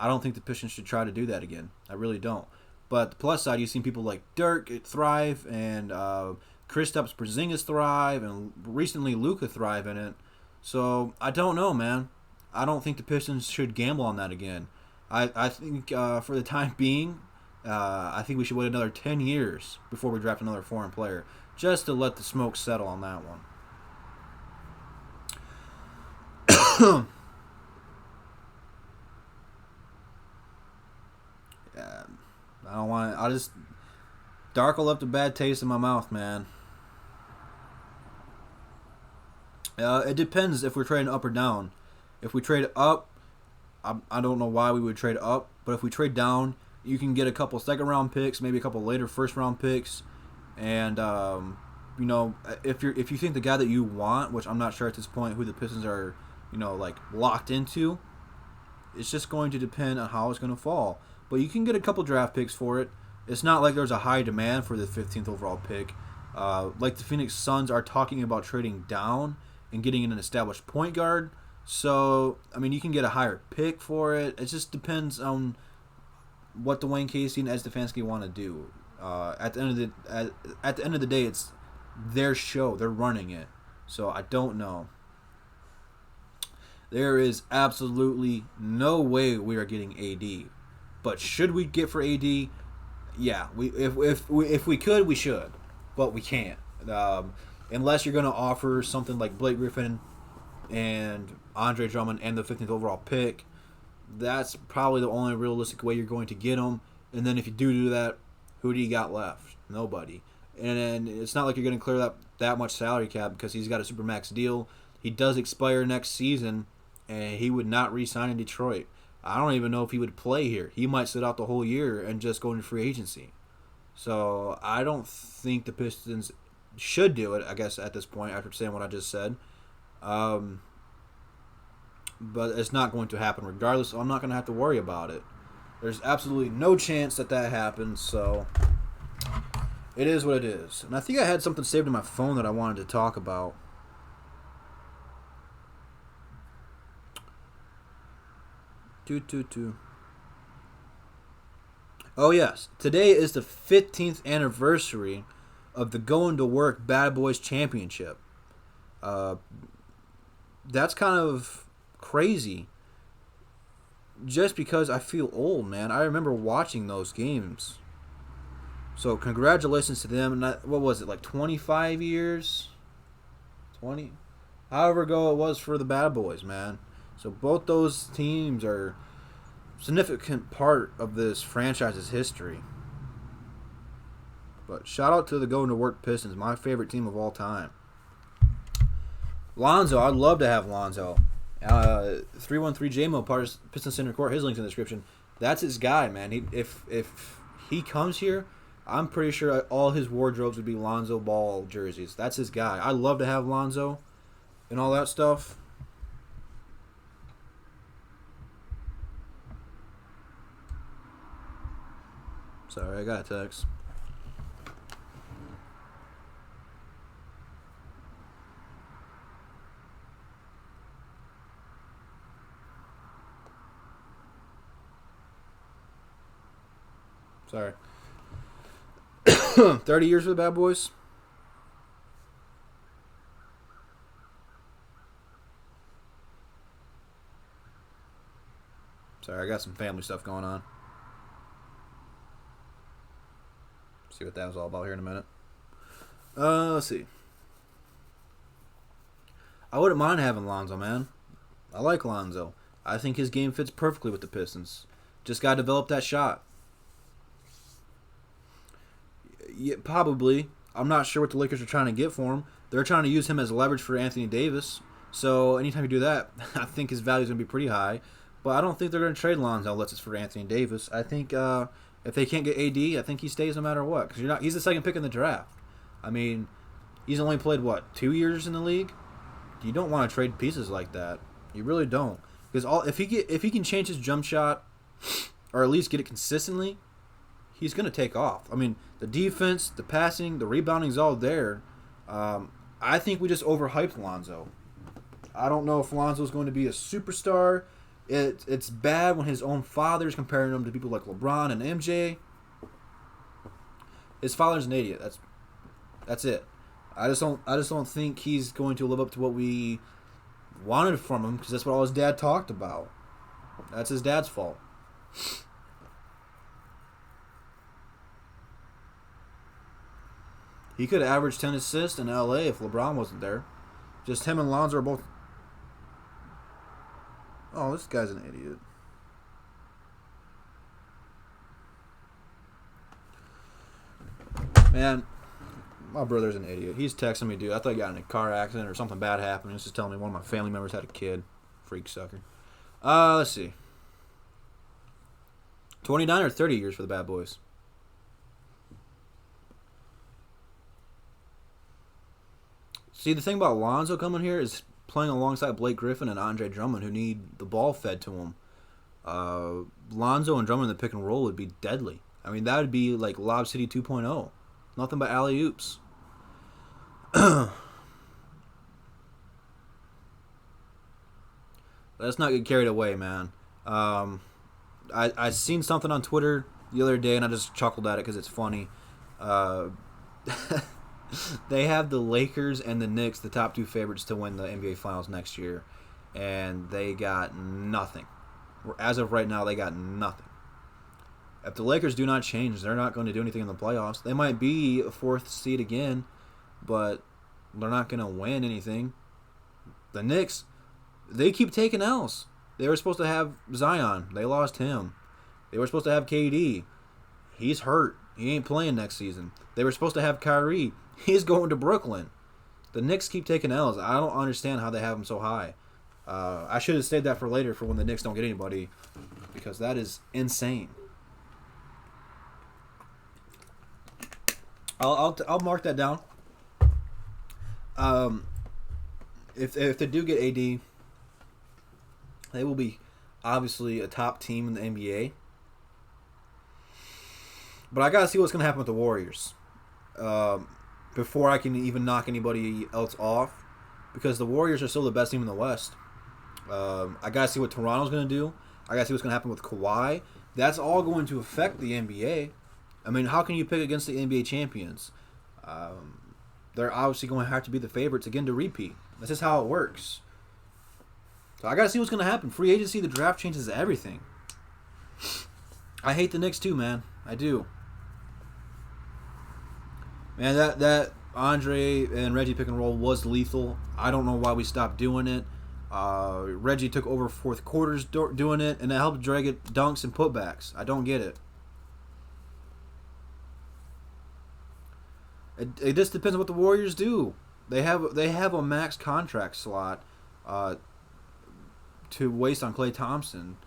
don't think the Pistons should try to do that again. I really don't. But the plus side, you've seen people like Dirk thrive and Kristaps Porzingis thrive and recently Luka thrive in it. So I don't know, man. I don't think the Pistons should gamble on that again. I think for the time being, I think we should wait another 10 years before we draft another foreign player, just to let the smoke settle on that one. Yeah, I don't want to. Darko left a bad taste in my mouth, man. It depends if we're trading up or down. If we trade up, I don't know why we would trade up, but if we trade down, you can get a couple second-round picks, maybe a couple later first-round picks, and if you think the guy that you want, which I'm not sure at this point who the Pistons are, like locked into, it's just going to depend on how it's going to fall. But you can get a couple draft picks for it. It's not like there's a high demand for the 15th overall pick. Like the Phoenix Suns are talking about trading down and getting an established point guard. So, I mean, you can get a higher pick for it. It just depends on what Dwayne Casey and Ed Stefanski want to do. At the end of the day, it's their show. They're running it. So I don't know. There is absolutely no way we are getting AD. But should we get for AD? Yeah, if we could, we should, but we can't. Unless you're going to offer something like Blake Griffin and Andre Drummond and the 15th overall pick, that's probably the only realistic way you're going to get them. And then if you do that, who do you got left? Nobody. And it's not like you're going to clear that much salary cap because he's got a supermax deal. He does expire next season, and he would not re-sign in Detroit. I don't even know if he would play here. He might sit out the whole year and just go into free agency. So I don't think the Pistons should do it, I guess, at this point, after saying what I just said. But it's not going to happen regardless, so I'm not going to have to worry about it. There's absolutely no chance that happens, so it is what it is. And I think I had something saved in my phone that I wanted to talk about. Oh, yes. Today is the 15th anniversary of the Going to Work Bad Boys Championship. That's kind of crazy. Just because I feel old, man. I remember watching those games. So, congratulations to them. What was it, like 25 years? 20? However ago it was for the Bad Boys, man. So both those teams are a significant part of this franchise's history. But shout out to the Going to Work Pistons, my favorite team of all time. Lonzo, I'd love to have Lonzo. 313JMO, part of Pistons Center Court, his link's in the description. That's his guy, man. If he comes here, I'm pretty sure all his wardrobes would be Lonzo Ball jerseys. That's his guy. I'd love to have Lonzo and all that stuff. Sorry, I got a text. Sorry. 30 years for the Bad Boys. Sorry, I got some family stuff going on. See what that was all about here in a minute. Let's see. I wouldn't mind having Lonzo, man. I like Lonzo. I think his game fits perfectly with the Pistons. Just got to develop that shot. Yeah, probably. I'm not sure what the Lakers are trying to get for him. They're trying to use him as leverage for Anthony Davis. So anytime you do that, I think his value is going to be pretty high. But I don't think they're going to trade Lonzo unless it's for Anthony Davis. I think if they can't get AD, I think he stays no matter what. Because he's the second pick in the draft. I mean, he's only played, 2 years in the league? You don't want to trade pieces like that. You really don't. Because if he can change his jump shot, or at least get it consistently, he's going to take off. I mean, the defense, the passing, the rebounding is all there. I think we just overhyped Lonzo. I don't know if Lonzo's going to be a superstar. It's bad when his own father's comparing him to people like LeBron and MJ. His father's an idiot. That's it. I just don't think he's going to live up to what we wanted from him, because that's what all his dad talked about. That's his dad's fault. He could have averaged 10 assists in LA if LeBron wasn't there. Just him and Lonzo are both... Oh, this guy's an idiot. Man, My brother's an idiot. He's texting me, dude. I thought he got in a car accident or something bad happened. He's just telling me one of my family members had a kid. Freak sucker. Let's see. 29 or 30 years for the bad boys. See, the thing about Lonzo coming here is playing alongside Blake Griffin and Andre Drummond, who need the ball fed to them. Lonzo and Drummond in the pick and roll would be deadly. I mean, that would be like Lob City 2.0. Nothing but alley-oops. Let's not get carried away, man. I seen something on Twitter the other day, and I just chuckled at it because it's funny. They have the Lakers and the Knicks, the top two favorites to win the NBA Finals next year, and they got nothing. As of right now, they got nothing. If the Lakers do not change, they're not going to do anything in the playoffs. They might be a fourth seed again, but they're not going to win anything. The Knicks, they keep taking L's. They were supposed to have Zion. They lost him. They were supposed to have KD. He's hurt. He ain't playing next season. They were supposed to have Kyrie. He's going to Brooklyn. The Knicks keep taking L's. I don't understand how they have him so high. I should have saved that for later for when the Knicks don't get anybody, because that is insane. I'll mark that down. If they do get AD, they will be obviously a top team in the NBA. But I gotta see what's gonna happen with the Warriors before I can even knock anybody else off, because the Warriors are still the best team in the West. I gotta see what Toronto's gonna do. I gotta see what's gonna happen with Kawhi. That's all going to affect the NBA. I mean, how can you pick against the NBA champions? They're obviously going to have to be the favorites again to repeat. This is how it works. So I got to see what's going to happen. Free agency, the draft changes everything. I hate the Knicks too, man. I do. Man, that Andre and Reggie pick and roll was lethal. I don't know why we stopped doing it. Reggie took over fourth quarters doing it, and it helped drag it dunks and putbacks. I don't get it. It just depends on what the Warriors do. They have a max contract slot to waste on Klay Thompson.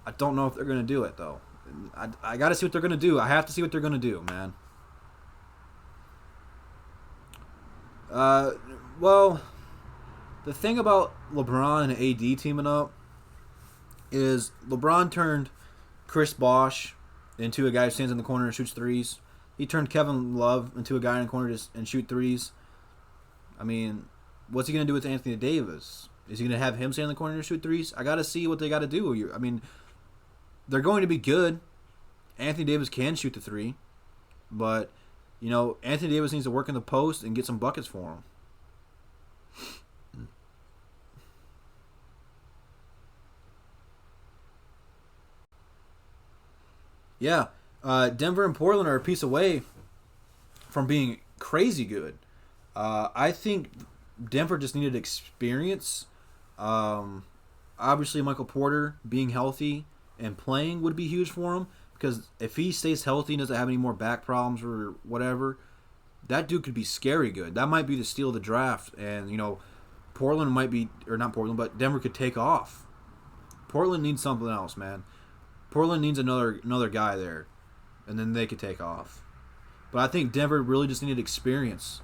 I don't know if they're going to do it, though. I got to see what they're going to do. I have to see what they're going to do, man. Well, the thing about LeBron and AD teaming up is LeBron turned Chris Bosh into a guy who stands in the corner and shoots threes. He turned Kevin Love into a guy in the corner and shoot threes. I mean, what's he going to do with Anthony Davis? Is he going to have him stand in the corner and shoot threes? I got to see what they got to do. I mean, they're going to be good. Anthony Davis can shoot the three. But, you know, Anthony Davis needs to work in the post and get some buckets for him. Yeah. Denver and Portland are a piece away from being crazy good. I think Denver just needed experience. Obviously, Michael Porter being healthy and playing would be huge for him, because if he stays healthy and doesn't have any more back problems or whatever, that dude could be scary good. That might be the steal of the draft, and you know, Portland might be, or not Portland, but Denver could take off. Portland needs something else, man. Portland needs another guy there, and then they could take off. But I think Denver really just needed experience.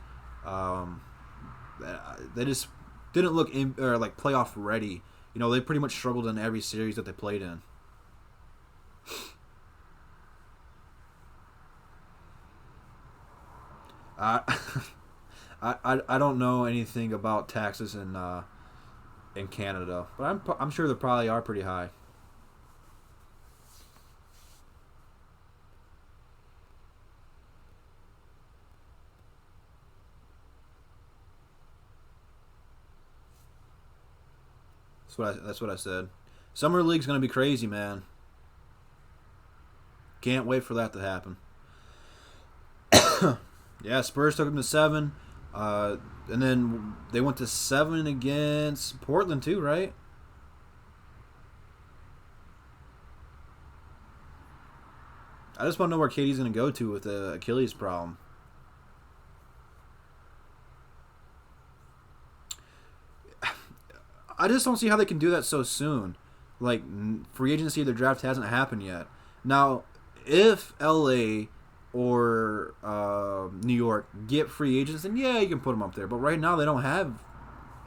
They just didn't look like playoff ready. You know, they pretty much struggled in every series that they played in. I don't know anything about taxes in Canada, but I'm sure they probably are pretty high. That's what I said. Summer League's gonna be crazy, man. Can't wait for that to happen. Yeah, Spurs took them to 7, and then they went to 7 against Portland too, right? I just want to know where KD's gonna go to with the Achilles problem. I just don't see how they can do that so soon. Like, free agency, their draft hasn't happened yet. Now, if LA or New York get free agents, then yeah, you can put them up there. But right now, they don't have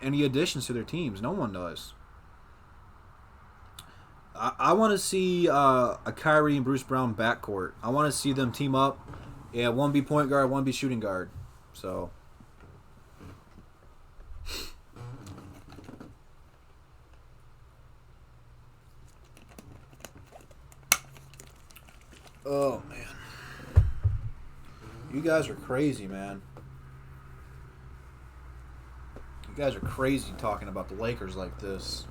any additions to their teams. No one does. I want to see a Kyrie and Bruce Brown backcourt. I want to see them team up. Yeah, one be point guard, one be shooting guard. So. Oh, man. You guys are crazy, man. You guys are crazy talking about the Lakers like this.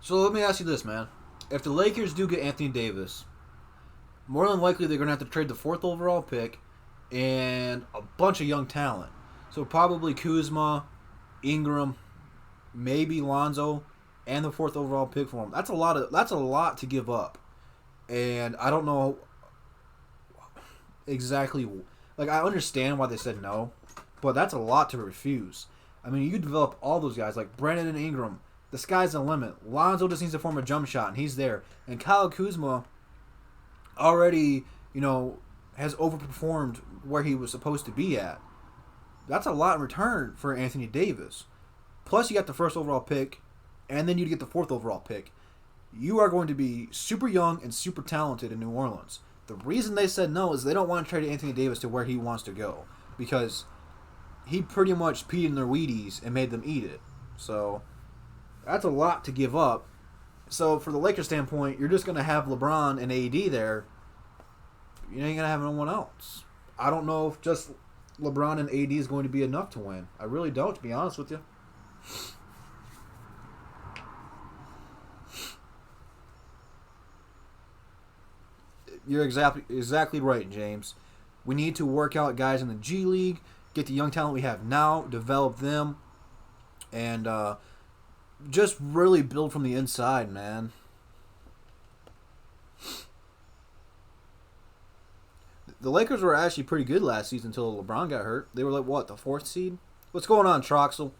So let me ask you this, man. If the Lakers do get Anthony Davis, more than likely they're going to have to trade the 4th overall pick and a bunch of young talent. So probably Kuzma, Ingram, maybe Lonzo, and the 4th overall pick for him. That's a lot to give up. And I don't know exactly. Like, I understand why they said no, but that's a lot to refuse. I mean, you develop all those guys like Brandon and Ingram. The sky's the limit. Lonzo just needs to form a jump shot, and he's there. And Kyle Kuzma already, has overperformed where he was supposed to be at. That's a lot in return for Anthony Davis. Plus, you got the 1st overall pick, and then you get the 4th overall pick. You are going to be super young and super talented in New Orleans. The reason they said no is they don't want to trade Anthony Davis to where he wants to go, because he pretty much peed in their Wheaties and made them eat it. So that's a lot to give up. So for the Lakers standpoint, you're just going to have LeBron and AD there. You ain't going to have no one else. I don't know if just LeBron and AD is going to be enough to win. I really don't, to be honest with you. You're exactly right, James. We need to work out guys in the G League, get the young talent we have now, develop them, and just really build from the inside, man. The Lakers were actually pretty good last season until LeBron got hurt. They were like, what, the 4th seed? What's going on, Troxel?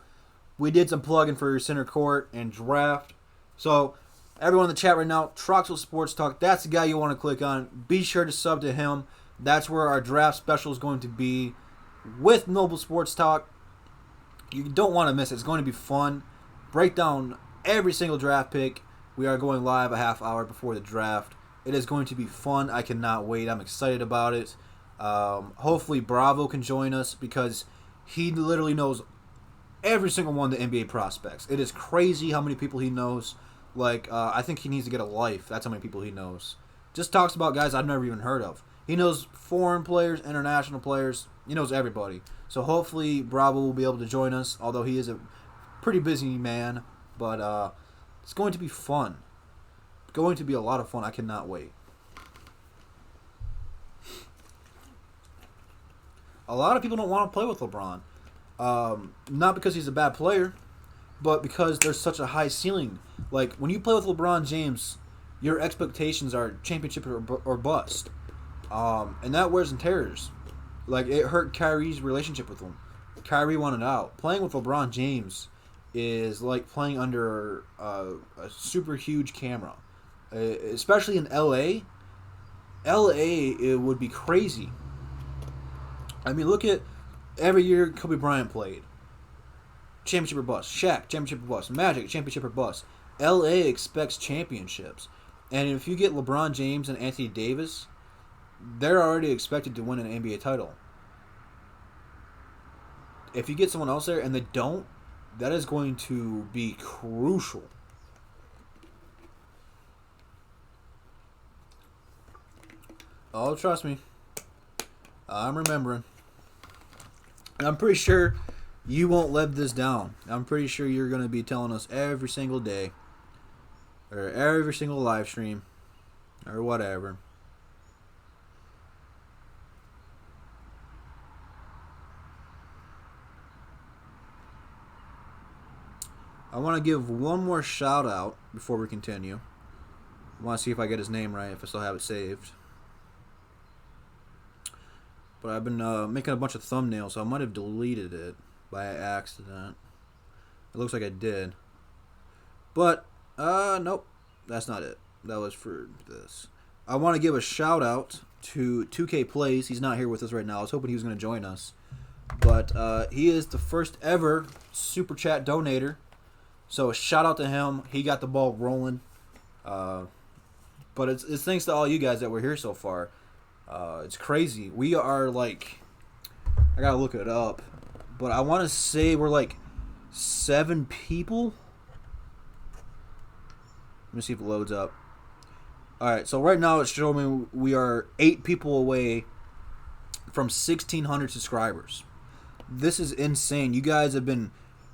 We did some plugging for your center court and draft. So, everyone in the chat right now, Troxel Sports Talk, that's the guy you want to click on. Be sure to sub to him. That's where our draft special is going to be with Noble Sports Talk. You don't want to miss it. It's going to be fun. Break down every single draft pick. We are going live a half hour before the draft. It is going to be fun. I cannot wait. I'm excited about it. Hopefully Bravo can join us because he literally knows every single one of the NBA prospects. It is crazy how many people he knows. Like, I think he needs to get a life. That's how many people he knows. Just talks about guys I've never even heard of. He knows foreign players, international players. He knows everybody. So hopefully Bravo will be able to join us, although he is a pretty busy man. But it's going to be fun. Going to be a lot of fun. I cannot wait. A lot of people don't want to play with LeBron. Not because he's a bad player, but because there's such a high ceiling. Like, when you play with LeBron James, your expectations are championship or bust. And that wears and tears. Like, it hurt Kyrie's relationship with him. Kyrie wanted out. Playing with LeBron James is like playing under a super huge camera. Especially in LA. LA, it would be crazy. I mean, look at every year Kobe Bryant played. Championship or bust. Shaq, championship or bust. Magic, championship or bust. LA expects championships. And if you get LeBron James and Anthony Davis, they're already expected to win an NBA title. If you get someone else there and they don't, that is going to be crucial. Oh, trust me. I'm remembering. And I'm pretty sure you won't let this down. I'm pretty sure you're going to be telling us every single day. Or every single live stream. Or whatever. I want to give one more shout out before we continue. I want to see if I get his name right, if I still have it saved. But I've been making a bunch of thumbnails, so I might have deleted it. by accident. It looks like I did. But, nope. That's not it. That was for this. I want to give a shout out to 2K Plays. He's not here with us right now. I was hoping he was going to join us. But he is the first ever Super Chat donator. So shout out to him. He got the ball rolling. But it's thanks to all you guys that were here so far. It's crazy. We are like, I gotta look it up, but I want to say we're like 7 people. Let me see if it loads up. Alright, so right now it's showing me we are 8 people away from 1,600 subscribers. This is insane. You guys have been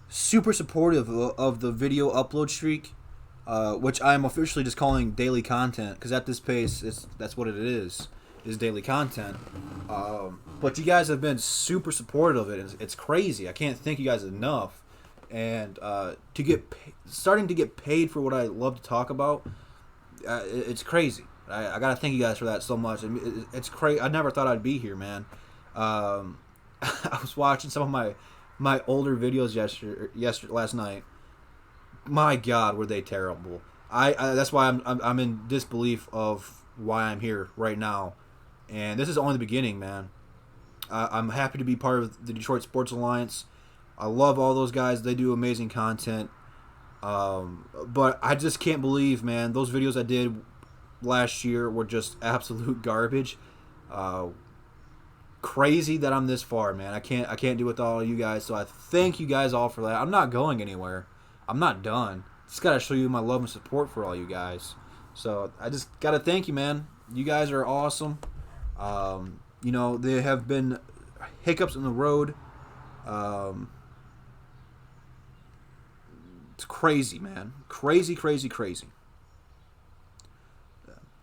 super supportive of the video upload streak, which I'm officially just calling daily content, because at this pace, that's what it is daily content. But you guys have been super supportive of it. It's crazy. I can't thank you guys enough. And to get starting to get paid for what I love to talk about, it's crazy. I gotta thank you guys for that so much. It's crazy. I never thought I'd be here, man. I was watching some of my older videos last night. My God, were they terrible! That's why I'm in disbelief of why I'm here right now, and this is only the beginning, man. I'm happy to be part of the Detroit Sports Alliance. I love all those guys. They do amazing content. But I just can't believe, man, those videos I did last year were just absolute garbage. Crazy that I'm this far, man. I can't do it with all of you guys. So I thank you guys all for that. I'm not going anywhere. I'm not done. Just gotta show you my love and support for all you guys. So I just gotta thank you, man. You guys are awesome. You know, there have been hiccups in the road. It's crazy, man. Crazy, crazy, crazy.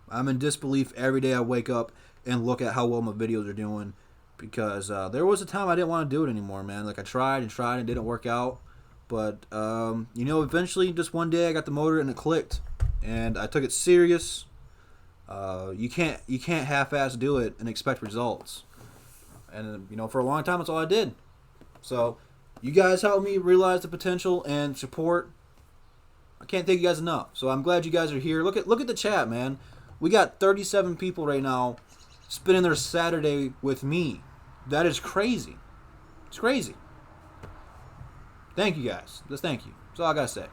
I'm in disbelief every day I wake up and look at how well my videos are doing, because there was a time I didn't want to do it anymore, man. Like, I tried and tried and it didn't work out. But, you know, eventually, just one day I got the motor and it clicked. And I took it serious. You can't half-ass do it and expect results. And, you know, for a long time, that's all I did. So, you guys helped me realize the potential and support. I can't thank you guys enough. So I'm glad you guys are here. Look at the chat, man. We got 37 people right now spending their Saturday with me. That is crazy. It's crazy. Thank you guys. Just thank you. That's all I gotta say.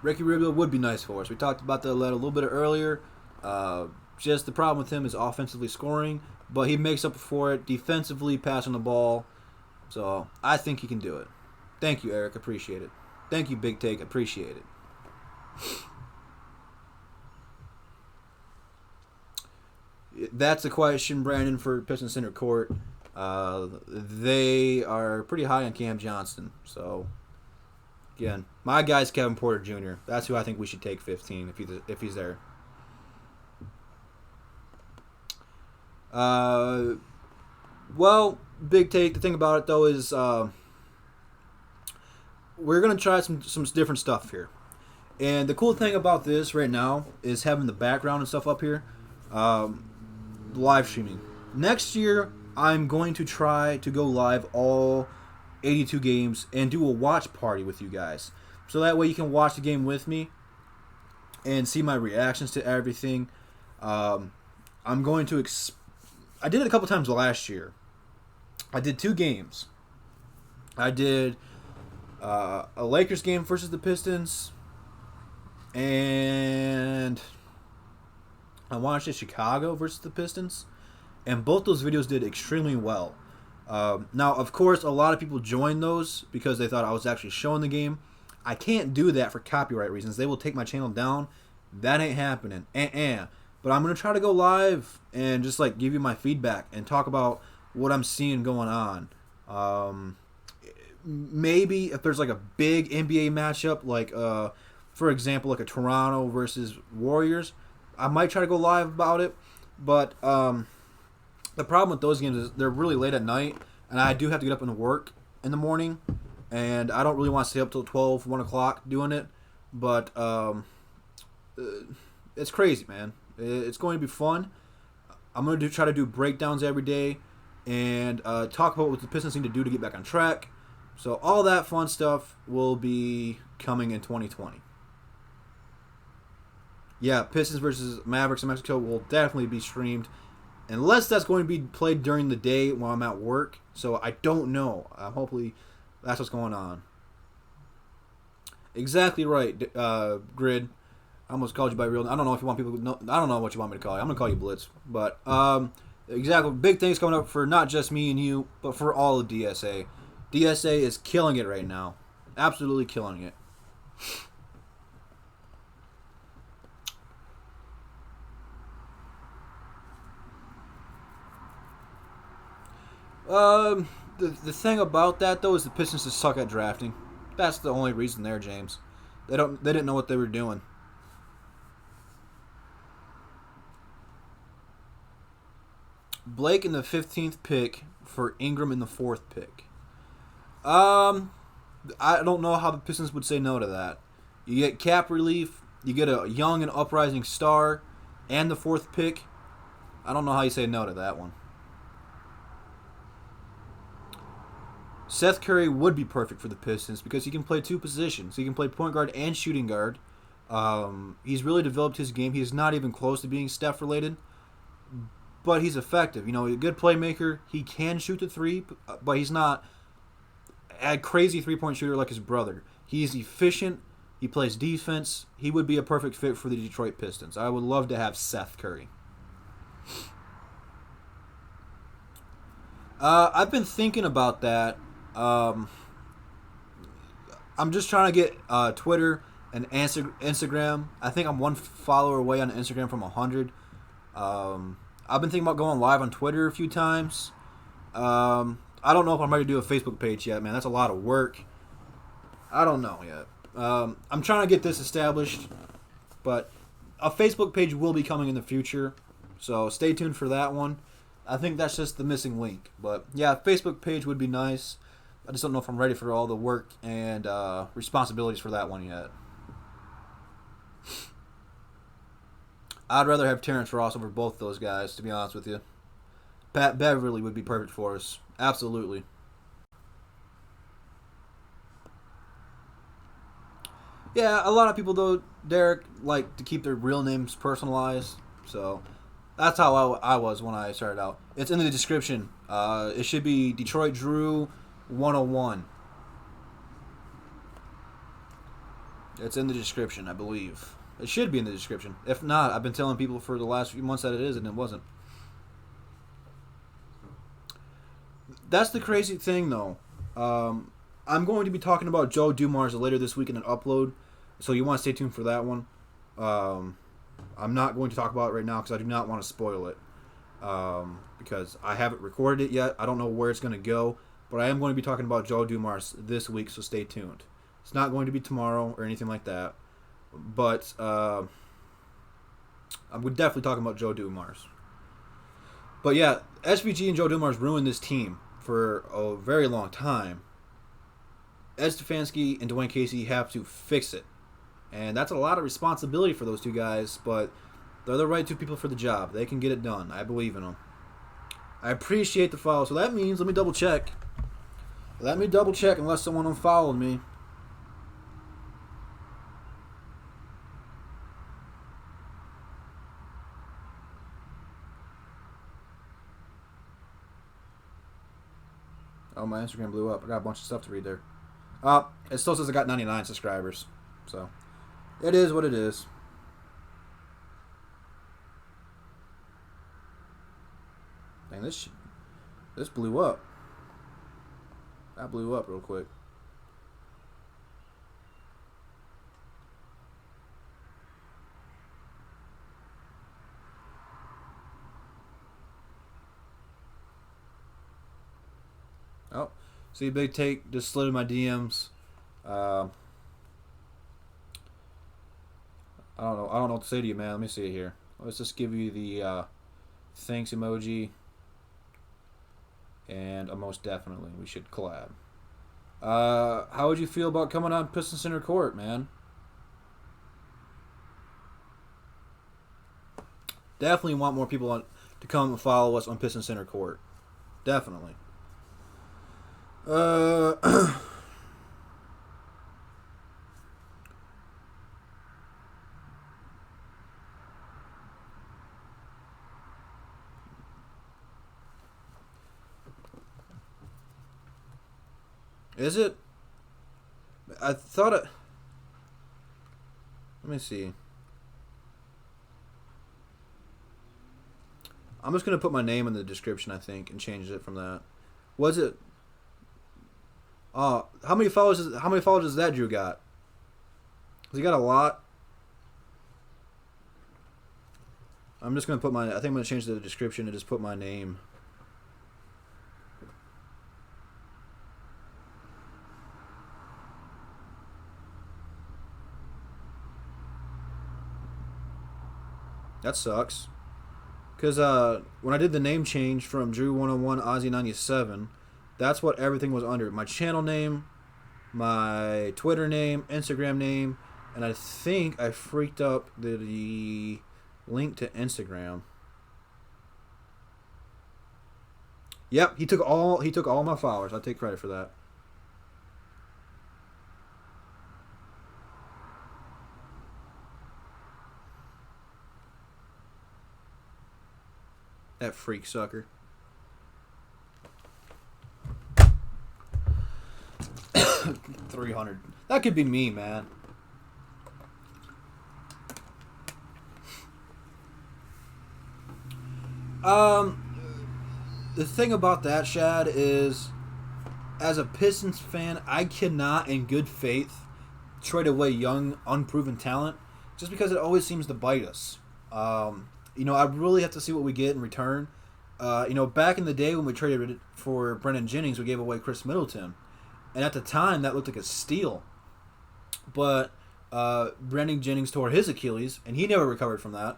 Ricky Rubio would be nice for us. We talked about that a little bit earlier. Just the problem with him is offensively scoring, but he makes up for it defensively, passing the ball. So I think he can do it. Thank you, Eric. Appreciate it. Thank you, Big Take. Appreciate it. That's a question, Brandon, for Pistons Center Court. They are pretty high on Cam Johnson. So, again, my guy's Kevin Porter Jr. That's who I think we should take 15 if he's there. Well, Big Take, the thing about it, though, is we're going to try some different stuff here. And the cool thing about this right now is having the background and stuff up here, live streaming. Next year, I'm going to try to go live all 82 games and do a watch party with you guys. So that way you can watch the game with me and see my reactions to everything. I'm going to... I did it a couple times last year. I did 2 games. I did a Lakers game versus the Pistons, and I watched Chicago versus the Pistons, and both those videos did extremely well. Now, of course, a lot of people joined those because they thought I was actually showing the game. I can't do that for copyright reasons. They will take my channel down. That ain't happening. But I'm going to try to go live and just like give you my feedback and talk about what I'm seeing going on. Maybe if there's like a big NBA matchup, like for example, like a Toronto versus Warriors, I might try to go live about it. But the problem with those games is they're really late at night, and I do have to get up and work in the morning, and I don't really want to stay up till 12, 1 o'clock doing it. But it's crazy, man. It's going to be fun. I'm going to try to do breakdowns every day. and talk about what the Pistons need to do to get back on track. So all that fun stuff will be coming in 2020. Yeah, Pistons versus Mavericks in Mexico will definitely be streamed, unless that's going to be played during the day while I'm at work. So I don't know. Hopefully that's what's going on. Exactly right, Grid. I almost called you by real name. I don't know if you want people to know. I don't know what you want me to call you. I'm going to call you Blitz. But exactly, big things coming up for not just me and you, but for all of DSA. DSA is killing it right now. Absolutely killing it. The thing about that though is the Pistons just suck at drafting. That's the only reason there, James. They didn't know what they were doing. Blake in the 15th pick for Ingram in the 4th pick. I don't know how the Pistons would say no to that. You get cap relief, you get a young and uprising star, and the 4th pick. I don't know how you say no to that one. Seth Curry would be perfect for the Pistons because he can play two positions. He can play point guard and shooting guard. He's really developed his game. He's not even close to being Steph related, but he's effective. You know, a good playmaker. He can shoot the three, but he's not a crazy three-point shooter like his brother. He's efficient. He plays defense. He would be a perfect fit for the Detroit Pistons. I would love to have Seth Curry. I've been thinking about that. I'm just trying to get Twitter and Instagram. I think I'm one follower away on Instagram from 100. I've been thinking about going live on Twitter a few times. I don't know if I'm ready to do a Facebook page yet, man. That's a lot of work. I don't know yet. I'm trying to get this established, but a Facebook page will be coming in the future, so stay tuned for that one. I think that's just the missing link. But yeah, Facebook page would be nice. I just don't know if I'm ready for all the work and responsibilities for that one yet. I'd rather have Terrence Ross over both those guys, to be honest with you. Pat Beverly would be perfect for us. Absolutely. Yeah, a lot of people, though, Derek, like to keep their real names personalized. So that's how I was when I started out. It's in the description. It should be Detroit Drew 101. It's in the description, I believe. It should be in the description. If not, I've been telling people for the last few months that it is, and it wasn't. That's the crazy thing, though. I'm going to be talking about Joe Dumars later this week in an upload, so you want to stay tuned for that one. I'm not going to talk about it right now because I do not want to spoil it, because I haven't recorded it yet. I don't know where it's going to go, but I am going to be talking about Joe Dumars this week, so stay tuned. It's not going to be tomorrow or anything like that, but I'm definitely talking about Joe Dumars. But yeah, SVG and Joe Dumars ruined this team for a very long time. Ed Stefanski and Dwayne Casey have to fix it. And that's a lot of responsibility for those two guys, but they're the right two people for the job. They can get it done. I believe in them. I appreciate the follow. So that means, let me double check. Unless someone unfollowed me. Oh, my Instagram blew up. I got a bunch of stuff to read there. It still says I got 99 subscribers. So, it is what it is. Dang, this blew up. That blew up real quick. Oh, see, Big Take just slid in my DMs. I don't know what to say to you, man. Let me see it here. Let's just give you the thanks emoji, and a most definitely we should collab. How would you feel about coming on Pistons Center Court, man? Definitely want more people to come and follow us on Pistons Center Court. Definitely. Is it? I thought it... Let me see. I'm just going to put my name in the description, I think, and change it from that. Was it... how many followers does that Drew got? Has he got a lot? I'm just going to put my... I think I'm going to change the description and just put my name. That sucks. Because when I did the name change from Drew101 Ozzy 97, that's what everything was under. My channel name, my Twitter name, Instagram name, and I think I freaked up the link to Instagram. Yep, he took all my followers. I take credit for that. That freak sucker. $300. That could be me, man. The thing about that, Shad, is as a Pistons fan, I cannot, in good faith, trade away young, unproven talent just because it always seems to bite us. I really have to see what we get in return. Back in the day when we traded for Brennan Jennings, we gave away Chris Middleton. And at the time, that looked like a steal. But Brennan Jennings tore his Achilles, and he never recovered from that.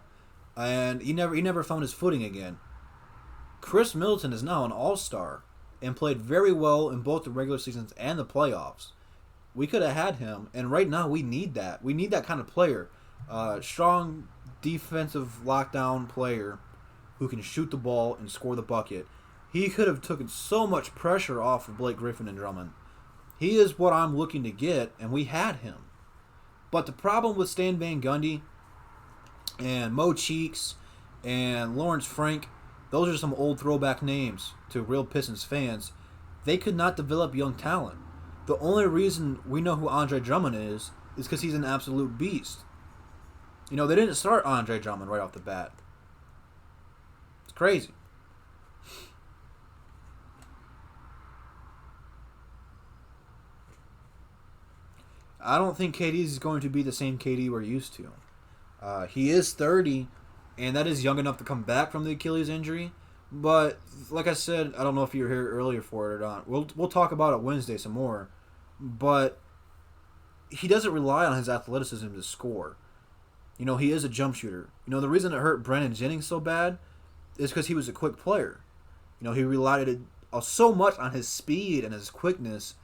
And he never found his footing again. Chris Middleton is now an all-star and played very well in both the regular seasons and the playoffs. We could have had him, and right now we need that. We need that kind of player. Strong defensive lockdown player who can shoot the ball and score the bucket. He could have taken so much pressure off of Blake Griffin and Drummond. He is what I'm looking to get, and we had him. But the problem with Stan Van Gundy and Mo Cheeks and Lawrence Frank, those are some old throwback names to real Pistons fans. They could not develop young talent. The only reason we know who Andre Drummond is because he's an absolute beast. They didn't start Andre Drummond right off the bat. It's crazy. I don't think KD is going to be the same KD we're used to. He is 30, and that is young enough to come back from the Achilles injury. But, like I said, I don't know if you were here earlier for it or not. We'll talk about it Wednesday some more. But he doesn't rely on his athleticism to score. He is a jump shooter. The reason it hurt Brennan Jennings so bad is because he was a quick player. He relied so much on his speed and his quickness.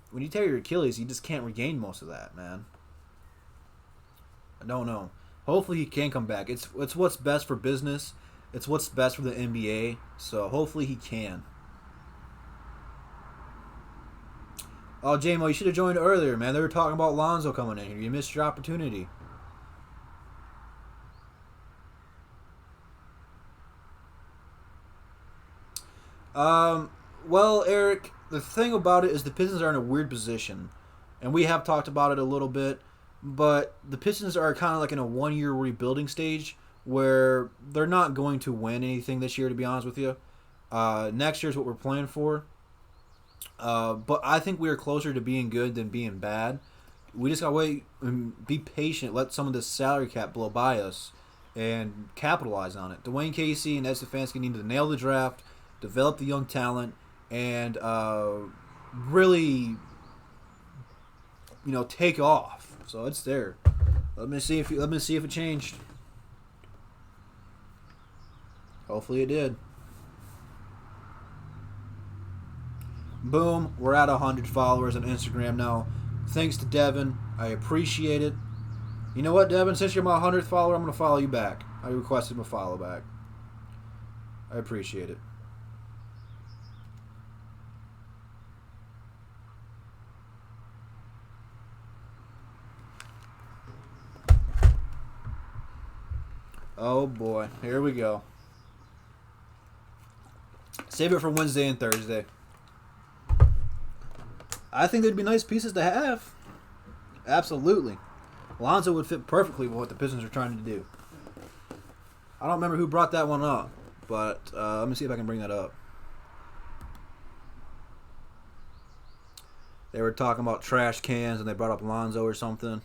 When you tear your Achilles, you just can't regain most of that, man. I don't know. Hopefully he can come back. It's what's best for business. It's what's best for the NBA. So hopefully he can. Oh, J-Mo, you should have joined earlier, man. They were talking about Lonzo coming in here. You missed your opportunity. Well, Eric, the thing about it is the Pistons are in a weird position, and we have talked about it a little bit, but the Pistons are kind of like in a one-year rebuilding stage where they're not going to win anything this year, to be honest with you. Next year is what we're playing for, but I think we are closer to being good than being bad. We just got to wait and be patient, let some of this salary cap blow by us, and capitalize on it. Dwayne Casey and Ed Stefanski need to nail the draft, develop the young talent, and really, take off. So it's there. Let me see if it changed. Hopefully it did. Boom, we're at 100 followers on Instagram now. Thanks to Devin. I appreciate it. You know what, Devin? Since you're my 100th follower, I'm going to follow you back. I requested my follow back. I appreciate it. Oh boy, here we go. Save it for Wednesday and Thursday. I think they'd be nice pieces to have. Absolutely. Lonzo would fit perfectly with what the Pistons are trying to do. I don't remember who brought that one up, but let me see if I can bring that up. They were talking about trash cans and they brought up Lonzo or something.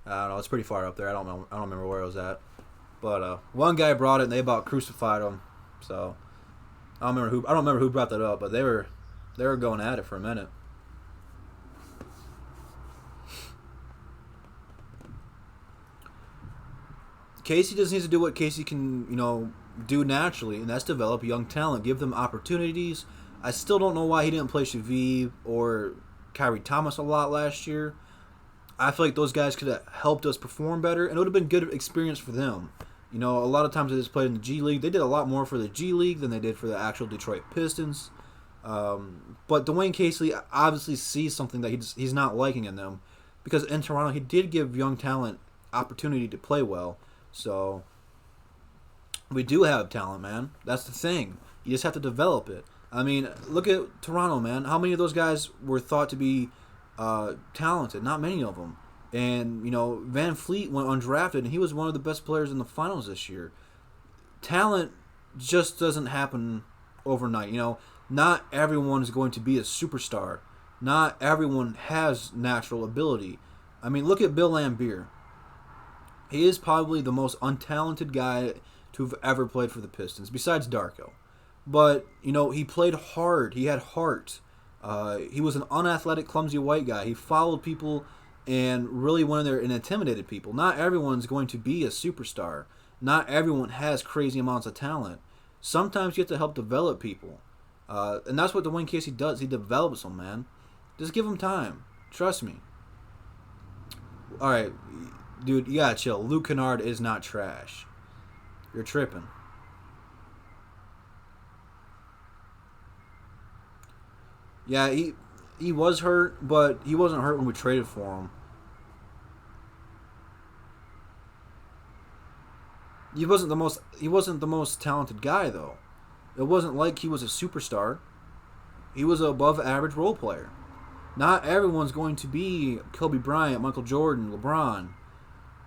I don't know. It's pretty far up there. I don't know. I don't remember where it was at. But one guy brought it and they about crucified him. So I don't remember who brought that up, but they were going at it for a minute. Casey just needs to do what Casey can, do naturally, and that's develop young talent, give them opportunities. I still don't know why he didn't play Shavib or Kyrie Thomas a lot last year. I feel like those guys could have helped us perform better, and it would have been good experience for them. A lot of times they just played in the G League. They did a lot more for the G League than they did for the actual Detroit Pistons. But Dwayne Casey obviously sees something that he's not liking in them, because in Toronto he did give young talent opportunity to play well. So we do have talent, man. That's the thing. You just have to develop it. I mean, look at Toronto, man. How many of those guys were thought to be talented? Not many of them. And, Van Fleet went undrafted, and he was one of the best players in the finals this year. Talent just doesn't happen overnight. Not everyone is going to be a superstar. Not everyone has natural ability. I mean, look at Bill Laimbeer. He is probably the most untalented guy to have ever played for the Pistons, besides Darko. But, he played hard. He had heart. He was an unathletic, clumsy white guy. He followed people and really went in there and intimidated people. Not everyone's going to be a superstar. Not everyone has crazy amounts of talent. Sometimes you have to help develop people. And that's what Dwayne Casey does. He develops them, man. Just give him time. Trust me. All right, dude, you gotta chill. Luke Kennard is not trash. You're tripping. Yeah, he was hurt, but he wasn't hurt when we traded for him. He wasn't the most talented guy though. It wasn't like he was a superstar. He was an above average role player. Not everyone's going to be Kobe Bryant, Michael Jordan, LeBron.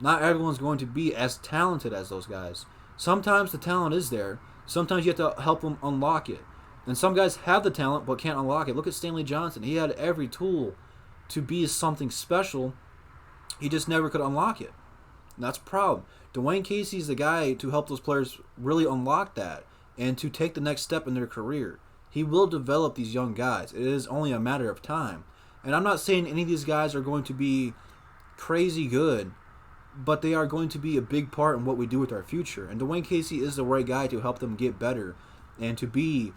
Not everyone's going to be as talented as those guys. Sometimes the talent is there. Sometimes you have to help them unlock it. And some guys have the talent but can't unlock it. Look at Stanley Johnson. He had every tool to be something special. He just never could unlock it. And that's a problem. Dwayne Casey's the guy to help those players really unlock that and to take the next step in their career. He will develop these young guys. It is only a matter of time. And I'm not saying any of these guys are going to be crazy good, but they are going to be a big part in what we do with our future. And Dwayne Casey is the right guy to help them get better and to be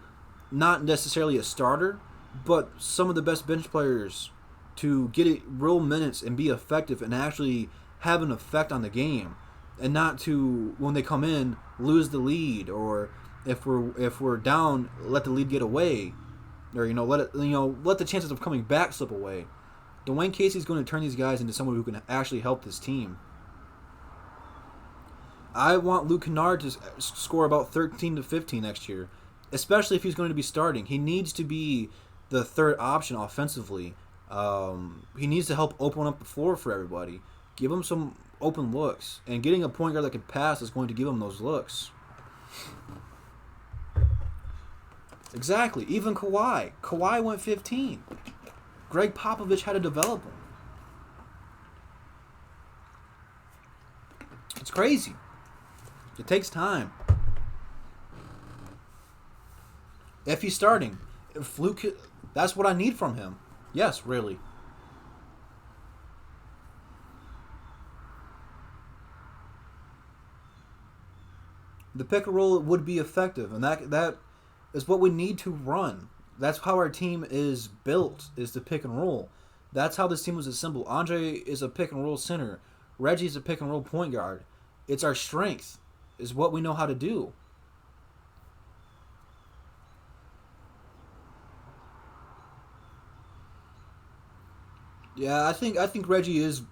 not necessarily a starter, but some of the best bench players to get it real minutes and be effective and actually have an effect on the game, and not to, when they come in, lose the lead, or if we're down, let the lead get away, or let the chances of coming back slip away. Dwayne Casey's going to turn these guys into someone who can actually help this team. I want Luke Kennard to score about 13 to 15 next year, especially if he's going to be starting. He needs to be the third option offensively. He needs to help open up the floor for everybody. Give him some open looks. And getting a point guard that can pass is going to give him those looks. Exactly. Even Kawhi. Kawhi went 15. Greg Popovich had to develop him. It's crazy. It takes time. If he's starting, if Luke, that's what I need from him. Yes, really. The pick and roll would be effective, and that is what we need to run. That's how our team is built, is the pick and roll. That's how this team was assembled. Andre is a pick and roll center. Reggie's a pick and roll point guard. It's our strength, is what we know how to do. Yeah, I think Reggie is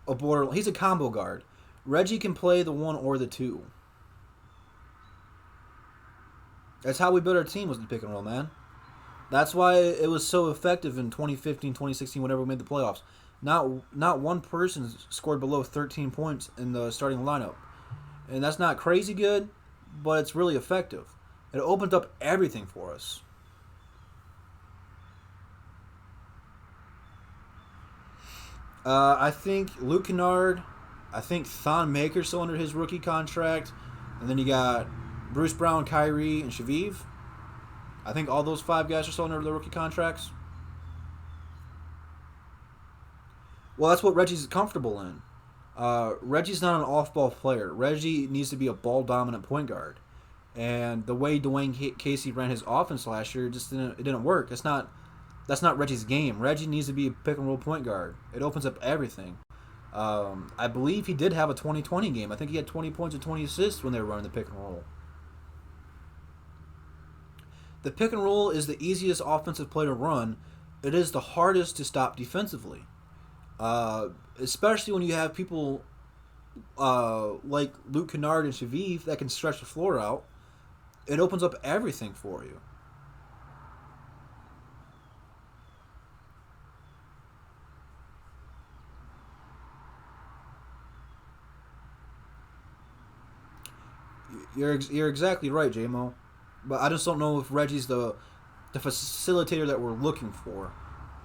a border. He's a combo guard. Reggie can play the 1 or the 2. That's how we built our team, was the pick and roll, man. That's why it was so effective in 2015, 2016, whenever we made the playoffs. Not one person scored below 13 points in the starting lineup. And that's not crazy good, but it's really effective. It opened up everything for us. I think Luke Kennard, I think Thon Maker's still under his rookie contract. And then you got Bruce Brown, Kyrie, and Shaviv. I think all those 5 guys are still under their rookie contracts. Well, that's what Reggie's comfortable in. Reggie's not an off-ball player. Reggie needs to be a ball-dominant point guard. And the way Dwayne Casey ran his offense last year, it didn't work. That's not Reggie's game. Reggie needs to be a pick-and-roll point guard. It opens up everything. I believe he did have a 20-20 game. I think he had 20 points and 20 assists when they were running the pick-and-roll. The pick-and-roll is the easiest offensive play to run. It is the hardest to stop defensively. Especially when you have people like Luke Kennard and Shaviv that can stretch the floor out. It opens up everything for you. You're exactly right, J-Mo. But I just don't know if Reggie's the facilitator that we're looking for.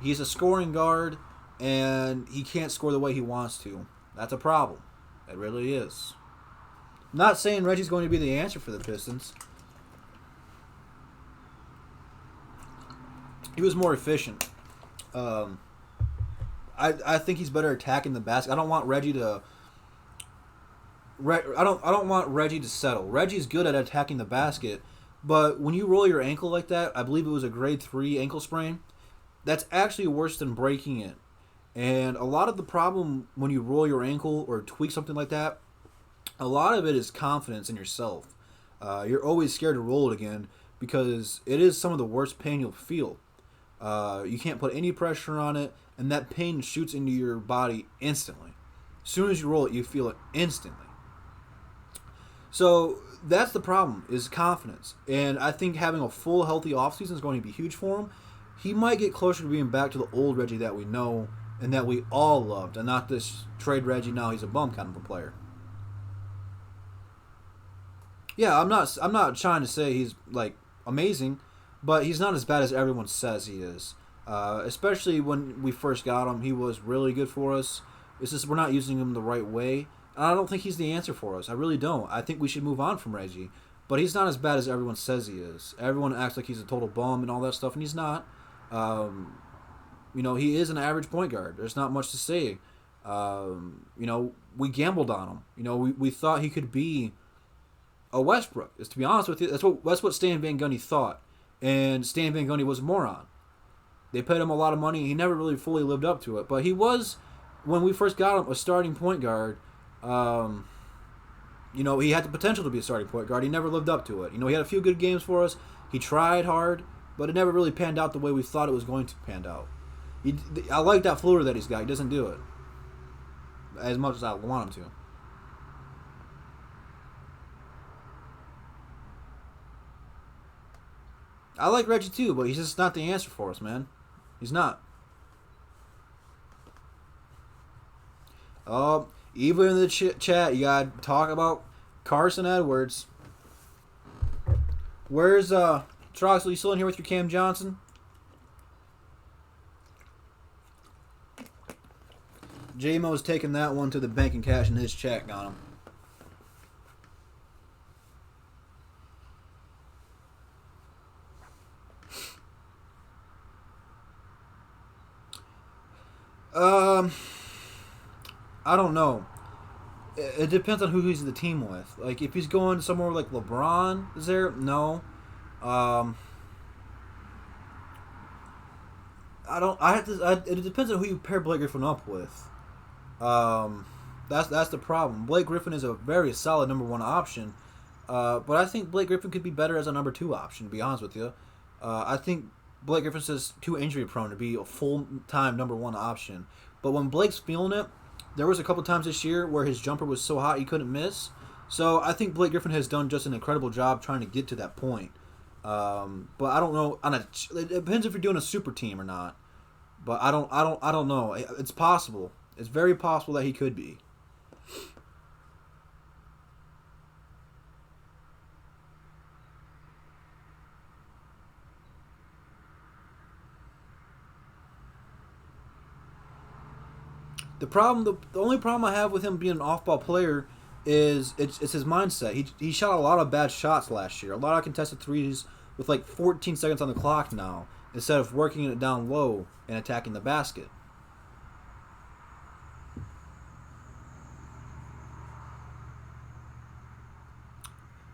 He's a scoring guard, and he can't score the way he wants to. That's a problem. It really is. I'm not saying Reggie's going to be the answer for the Pistons. He was more efficient. I think he's better attacking the basket. I don't want Reggie to. I don't want Reggie to settle. Reggie's good at attacking the basket, but when you roll your ankle like that, I believe it was a grade 3 ankle sprain. That's actually worse than breaking it. And a lot of the problem when you roll your ankle or tweak something like that, a lot of it is confidence in yourself. You're always scared to roll it again because it is some of the worst pain you'll feel. You can't put any pressure on it, and that pain shoots into your body instantly. As soon as you roll it, you feel it instantly. So that's the problem, is confidence. And I think having a full, healthy offseason is going to be huge for him. He might get closer to being back to the old Reggie that we know and that we all loved, and not this trade Reggie, now he's a bum kind of a player. Yeah, I'm not trying to say he's like amazing, but he's not as bad as everyone says he is. Especially when we first got him, he was really good for us. It's just we're not using him the right way. And I don't think he's the answer for us. I really don't. I think we should move on from Reggie. But he's not as bad as everyone says he is. Everyone acts like he's a total bum and all that stuff, and he's not. He is an average point guard. There's not much to say. We gambled on him. We thought he could be a Westbrook. To be honest with you, that's what Stan Van Gundy thought. And Stan Van Gundy was a moron. They paid him a lot of money. He never really fully lived up to it. But he was, when we first got him, a starting point guard. He had the potential to be a starting point guard. He never lived up to it. He had a few good games for us. He tried hard, but it never really panned out the way we thought it was going to pan out. I like that floater that he's got. He doesn't do it as much as I want him to. I like Reggie too, but he's just not the answer for us, man. He's not. Even in the chat, you gotta talk about Carson Edwards. Where's Troxel? You still in here with your Cam Johnson? J-Mo's taking that one to the bank and cashing his check on him. I don't know. It depends on who he's in the team with. Like, if he's going somewhere like LeBron, is there? No. It depends on who you pair Blake Griffin up with. That's the problem. Blake Griffin is a very solid number 1 option, but I think Blake Griffin could be better as a number 2 option. To be honest with you, I think Blake Griffin's just too injury prone to be a full-time number 1 option. But when Blake's feeling it, there was a couple times this year where his jumper was so hot he couldn't miss. So I think Blake Griffin has done just an incredible job trying to get to that point. But I don't know. It depends if you're doing a super team or not. But I don't know. It's possible. It's very possible that he could be. The only problem I have with him being an off-ball player is it's his mindset. He shot a lot of bad shots last year. A lot of contested threes with like 14 seconds on the clock now, instead of working it down low and attacking the basket.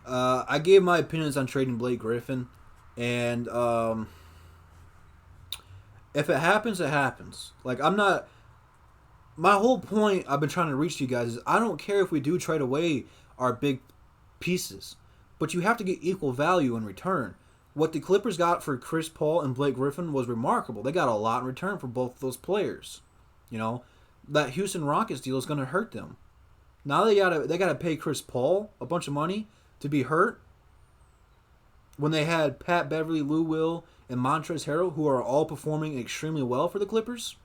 I gave my opinions on trading Blake Griffin, and if it happens, it happens. Like, I'm not... My whole point I've been trying to reach to you guys is I don't care if we do trade away our big pieces, but you have to get equal value in return. What the Clippers got for Chris Paul and Blake Griffin was remarkable. They got a lot in return for both those players. You know, that Houston Rockets deal is going to hurt them. Now they gotta pay Chris Paul a bunch of money to be hurt when they had Pat Beverly, Lou Will, and Montrezl Harrell, who are all performing extremely well for the Clippers.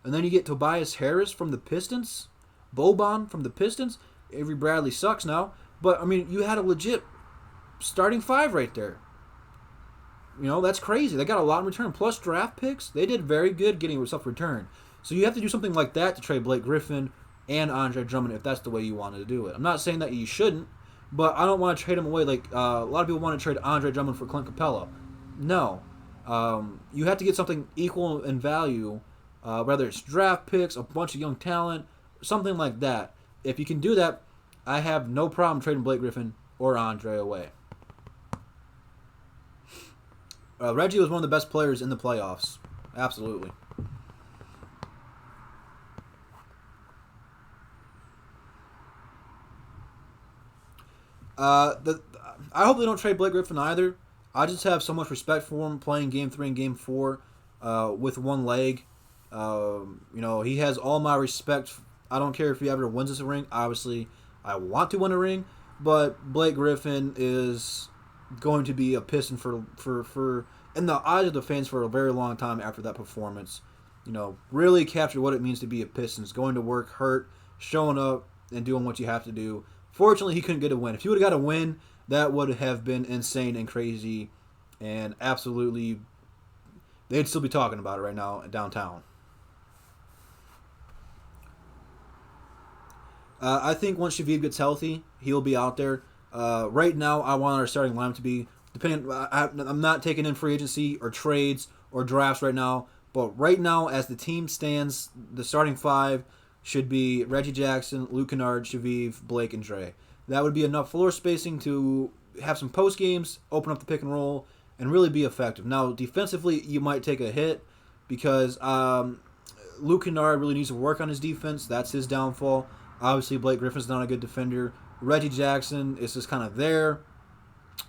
And then you get Tobias Harris from the Pistons, Boban from the Pistons. Avery Bradley sucks now, but I mean, you had a legit starting five right there. You know, that's crazy. They got a lot in return. Plus draft picks. They did very good getting stuff return. So you have to do something like that to trade Blake Griffin and Andre Drummond if that's the way you wanted to do it. I'm not saying that you shouldn't, but I don't want to trade them away. Like a lot of people want to trade Andre Drummond for Clint Capella. No. You have to get something equal in value, whether it's draft picks, a bunch of young talent, something like that. If you can do that, I have no problem trading Blake Griffin or Andre away. Reggie was one of the best players in the playoffs. Absolutely. I hope they don't trade Blake Griffin either. I just have so much respect for him playing Game 3 and Game 4 with one leg. You know, he has all my respect. I don't care if he ever wins us a ring. Obviously, I want to win a ring, but Blake Griffin is going to be a Piston for in the eyes of the fans for a very long time after that performance. You know, really captured what it means to be a Pistons, going to work, hurt, showing up, and doing what you have to do. Fortunately, he couldn't get a win. If he would have got a win, that would have been insane and crazy, and absolutely, they'd still be talking about it right now downtown. I think once Shavib gets healthy, he'll be out there. Right now, I want our starting lineup to be, I'm not taking in free agency or trades or drafts right now, but right now, as the team stands, the starting five should be Reggie Jackson, Luke Kennard, Shavib, Blake, and Dre. That would be enough floor spacing to have some post games, open up the pick and roll, and really be effective. Now, defensively, you might take a hit because Luke Kennard really needs to work on his defense. That's his downfall. Obviously, Blake Griffin's not a good defender. Reggie Jackson is just kind of there.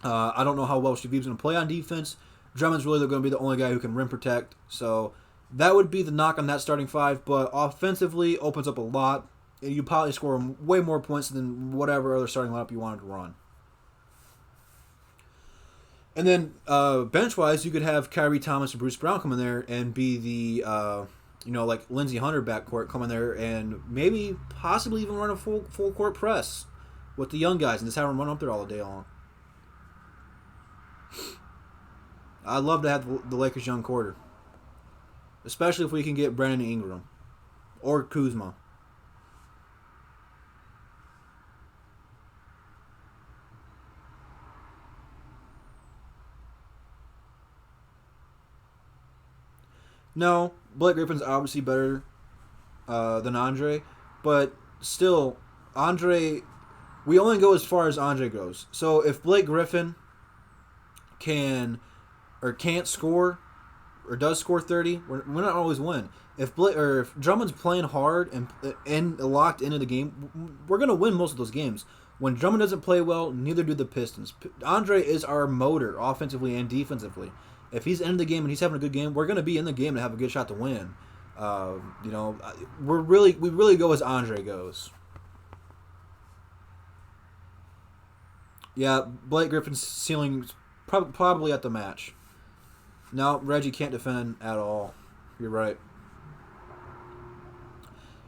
I don't know how well Shavib's going to play on defense. Drummond's really going to be the only guy who can rim protect. So that would be the knock on that starting five. But offensively, opens up a lot. And you probably score way more points than whatever other starting lineup you wanted to run. And then bench-wise, you could have Kyrie Thomas and Bruce Brown come in there and be the... like Lindsey Hunter backcourt come in there and maybe possibly even run a full court press with the young guys and just have them run up there all day long. I'd love to have the Lakers' young quarter, especially if we can get Brandon Ingram or Kuzma. No, Blake Griffin's obviously better than Andre, but still, Andre, we only go as far as Andre goes. So if Blake Griffin can or can't score or does score 30, we're not always win. If Drummond's playing hard and locked into the game, we're going to win most of those games. When Drummond doesn't play well, neither do the Pistons. Andre is our motor offensively and defensively. If he's in the game and he's having a good game, we're going to be in the game and have a good shot to win. You know, we really go as Andre goes. Yeah, Blake Griffin's ceiling probably at the match. No, Reggie can't defend at all. You're right.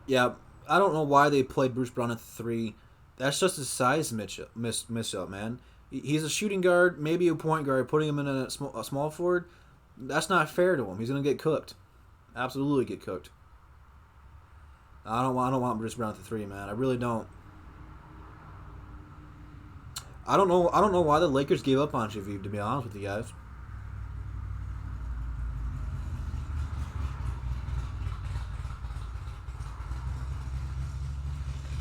Yeah, I don't know why they played Bruce Brown at 3. That's just a size miss-up, man. He's a shooting guard, maybe a point guard. Putting him in a small forward, that's not fair to him. He's gonna get cooked. Absolutely get cooked. I don't want Bruce Brown at the 3, man. I really don't. I don't know why the Lakers gave up on Shaviv, to be honest with you guys.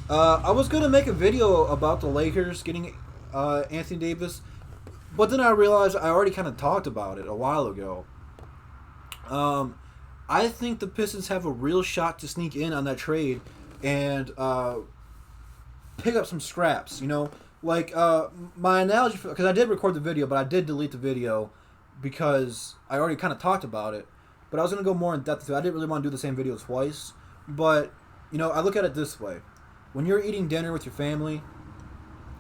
I was gonna make a video about the Lakers getting Anthony Davis, but then I realized I already kind of talked about it a while ago. I think the Pistons have a real shot to sneak in on that trade and pick up some scraps. You know, like my analogy, because I did record the video, but I did delete the video because I already kind of talked about it. But I was gonna go more in depth to it. I didn't really want to do the same video twice. But you know, I look at it this way. When you're eating dinner with your family,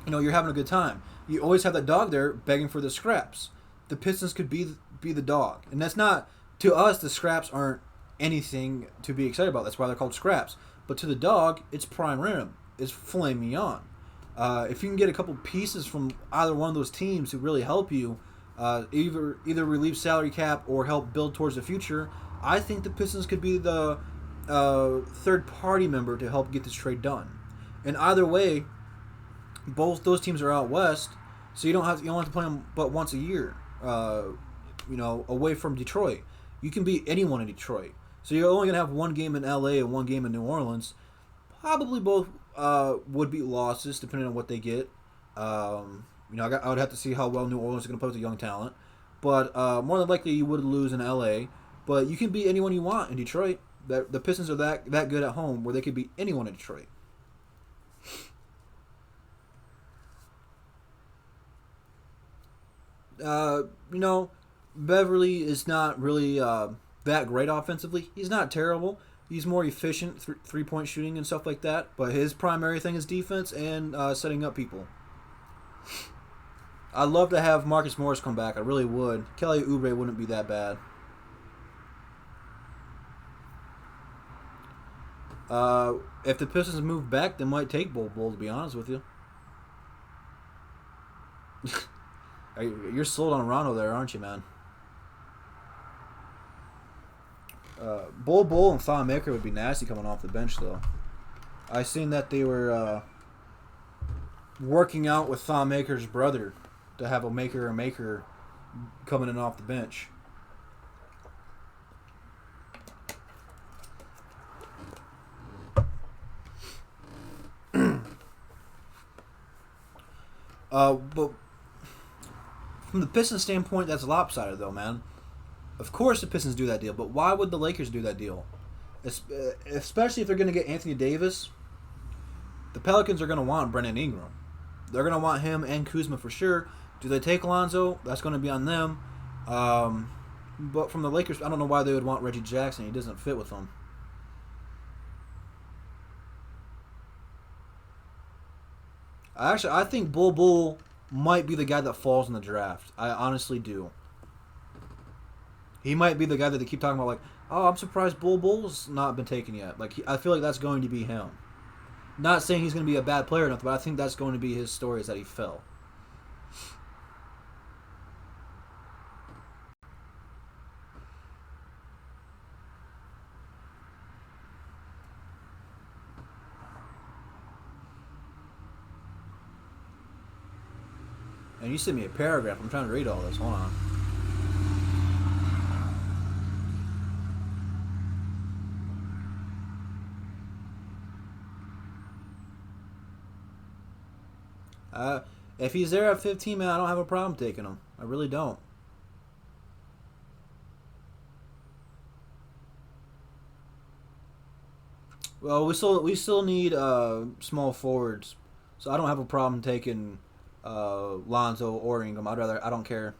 you know, you're having a good time. You always have that dog there begging for the scraps. The Pistons could be the dog. And that's not, to us, the scraps aren't anything to be excited about. That's why they're called scraps. But to the dog, it's prime rib. It's filet mignon. If you can get a couple pieces from either one of those teams to really help you, either relieve salary cap or help build towards the future, I think the Pistons could be the third party member to help get this trade done. And either way, both those teams are out west, so you don't have to play them but once a year. You know, away from Detroit, you can beat anyone in Detroit. So you're only gonna have one game in LA and one game in New Orleans. Probably both would be losses depending on what they get. You know, I would have to see how well New Orleans is gonna play with the young talent, but more than likely you would lose in LA. But you can beat anyone you want in Detroit. The Pistons are that good at home where they could beat anyone in Detroit. You know, Beverly is not really that great offensively. He's not terrible. He's more efficient, three-point shooting and stuff like that. But his primary thing is defense and setting up people. I'd love to have Marcus Morris come back. I really would. Kelly Oubre wouldn't be that bad. If the Pistons move back, they might take Bol Bol, to be honest with you. You're sold on Rondo there, aren't you, man? Bol Bol and Thon Maker would be nasty coming off the bench, though. I seen that they were working out with Thon Maker's brother to have a maker coming in off the bench. But from the Pistons standpoint, that's lopsided, though, man. Of course the Pistons do that deal, but why would the Lakers do that deal? Especially if they're going to get Anthony Davis. The Pelicans are going to want Brandon Ingram. They're going to want him and Kuzma for sure. Do they take Lonzo? That's going to be on them. But from the Lakers, I don't know why they would want Reggie Jackson. He doesn't fit with them. I think Bol Bol might be the guy that falls in the draft. I honestly do. He might be the guy that they keep talking about, like, oh, I'm surprised Bol Bol's not been taken yet. Like, I feel like that's going to be him. Not saying he's going to be a bad player or nothing, but I think that's going to be his story, is that he fell. And you sent me a paragraph. I'm trying to read all this. Hold on. If he's there at 15, man, I don't have a problem taking him. I really don't. Well, we still need small forwards, so I don't have a problem taking Lonzo or Ingram. I don't care.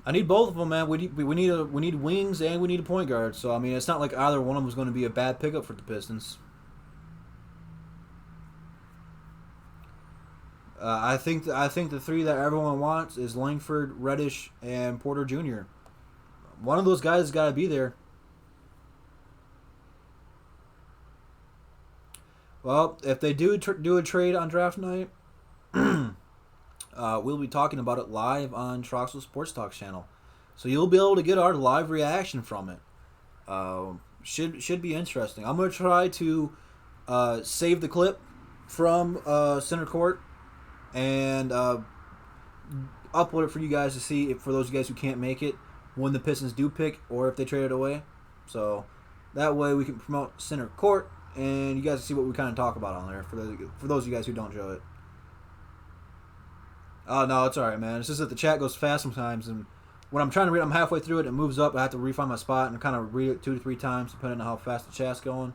I need both of them, man. We need wings and we need a point guard. So I mean, it's not like either one of them is going to be a bad pickup for the Pistons. I think the three that everyone wants is Langford, Reddish, and Porter Jr. One of those guys has got to be there. Well, if they do a trade on draft night, we'll be talking about it live on Troxel Sports Talk channel, so you'll be able to get our live reaction from it. Should be interesting. I'm gonna try to save the clip from center court and upload it for you guys to see, for those of you guys who can't make it, when the Pistons do pick or if they trade it away. So that way we can promote center court and you guys see what we kind of talk about on there for those of you guys who don't show it. Oh, no, it's alright, man. It's just that the chat goes fast sometimes, and when I'm trying to read, I'm halfway through it, it moves up, I have to refine my spot and kind of read it 2 to 3 times depending on how fast the chat's going.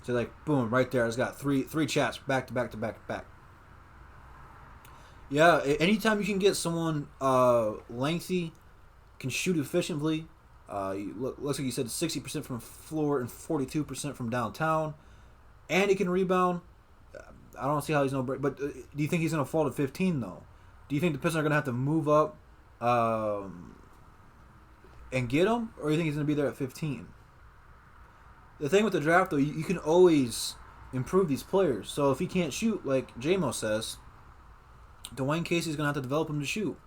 So, like, boom, right there, it's got three chats back to back to back to back. Yeah, anytime you can get someone lengthy, can shoot efficiently, looks like you said 60% from the floor and 42% from downtown, and he can rebound. I don't see how he's no break. But do you think he's going to fall to 15 though? Do you think the Pistons are going to have to move up and get him, or do you think he's going to be there at 15? The thing with the draft though, you can always improve these players. So if he can't shoot, like J-Mo says, Dwayne Casey's going to have to develop him to shoot.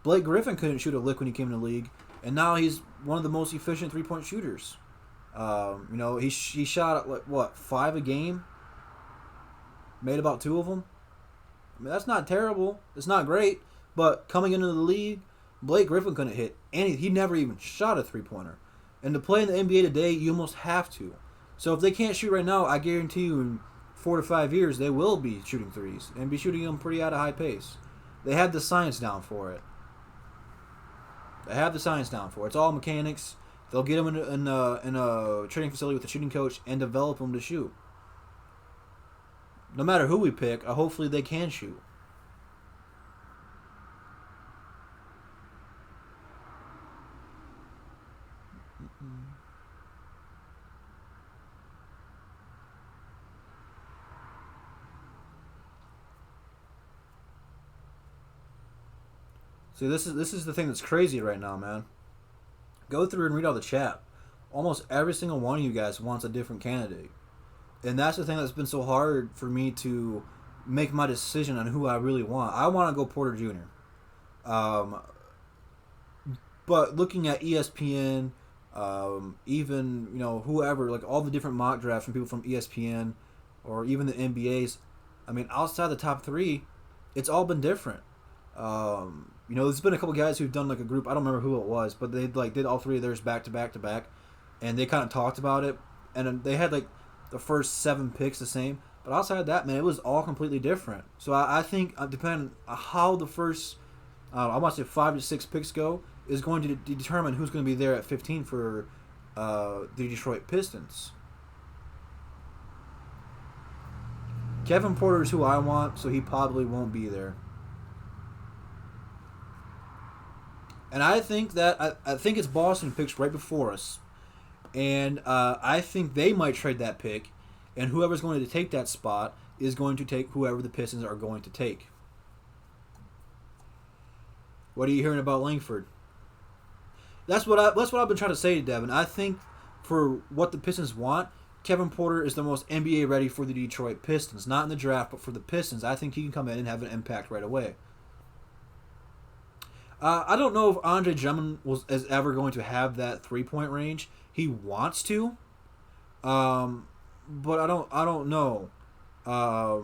Blake Griffin couldn't shoot a lick when he came in the league, and now he's one of the most efficient three-point shooters. He shot like what, 5 a game, made about 2 of them. I mean, that's not terrible. It's not great, but coming into the league, Blake Griffin couldn't hit any. He never even shot a three-pointer. And to play in the NBA today, you almost have to. So if they can't shoot right now, I guarantee you in 4 to 5 years they will be shooting threes and be shooting them pretty at a high pace. They have the science down for it. It's all mechanics. They'll get them in a training facility with a shooting coach and develop them to shoot. No matter who we pick, hopefully they can shoot. See, this is the thing that's crazy right now, man. Go through and read all the chat. Almost every single one of you guys wants a different candidate. And that's the thing that's been so hard for me to make my decision on who I really want. I want to go Porter Jr. But looking at ESPN, even, whoever, like all the different mock drafts from people from ESPN or even the NBA's, I mean, outside the top 3, it's all been different. There's been a couple guys who've done like a group. I don't remember who it was, but they did all 3 of theirs back to back to back, and they kind of talked about it. And they had like the first 7 picks the same, but outside of that, man, it was all completely different. So I think depending on how the first, I want to say 5 to 6 picks go, is going to determine who's going to be there at 15 for the Detroit Pistons. Kevin Porter is who I want, so he probably won't be there. And I think that I think it's Boston picks right before us, and I think they might trade that pick, and whoever's going to take that spot is going to take whoever the Pistons are going to take. What are you hearing about Langford? That's what I've been trying to say to Devin. I think for what the Pistons want, Kevin Porter is the most NBA ready for the Detroit Pistons. Not in the draft, but for the Pistons. I think he can come in and have an impact right away. I don't know if Andre Drummond is ever going to have that 3-point range. He wants to, but I don't know. I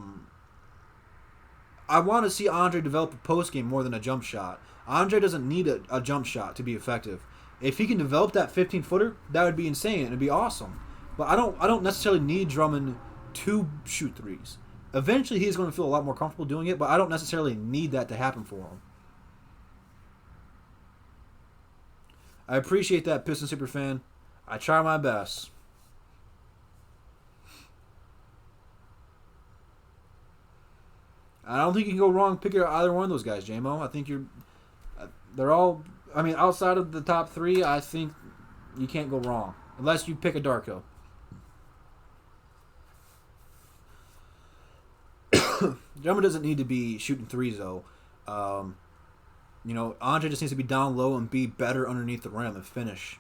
want to see Andre develop a post game more than a jump shot. Andre doesn't need a jump shot to be effective. If he can develop that 15-footer, that would be insane. It'd be awesome. But I don't necessarily need Drummond to shoot threes. Eventually, he's going to feel a lot more comfortable doing it, but I don't necessarily need that to happen for him. I appreciate that, Pistons Superfan. I try my best. I don't think you can go wrong picking either one of those guys, J-Mo. I think they're all, I mean, outside of the top three, I think you can't go wrong. Unless you pick a Darko. Drummond doesn't need to be shooting threes, though. Andre just needs to be down low and be better underneath the rim and finish.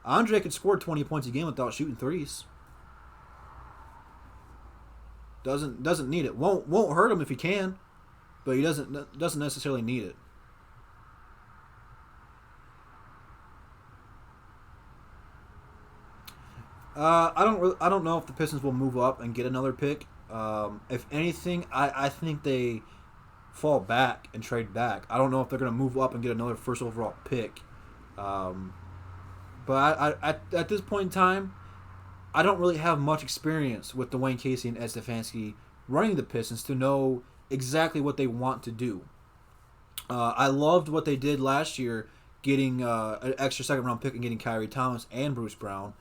Andre could score 20 points a game without shooting threes. Doesn't need it. Won't hurt him if he can, but he doesn't necessarily need it. I don't know if the Pistons will move up and get another pick. If anything, I think they fall back and trade back. I don't know if they're going to move up and get another first overall pick. But at this point in time, I don't really have much experience with Dwayne Casey and Ed Stefanski running the Pistons to know exactly what they want to do. I loved what they did last year, getting an extra second-round pick and getting Kyrie Thomas and Bruce Brown.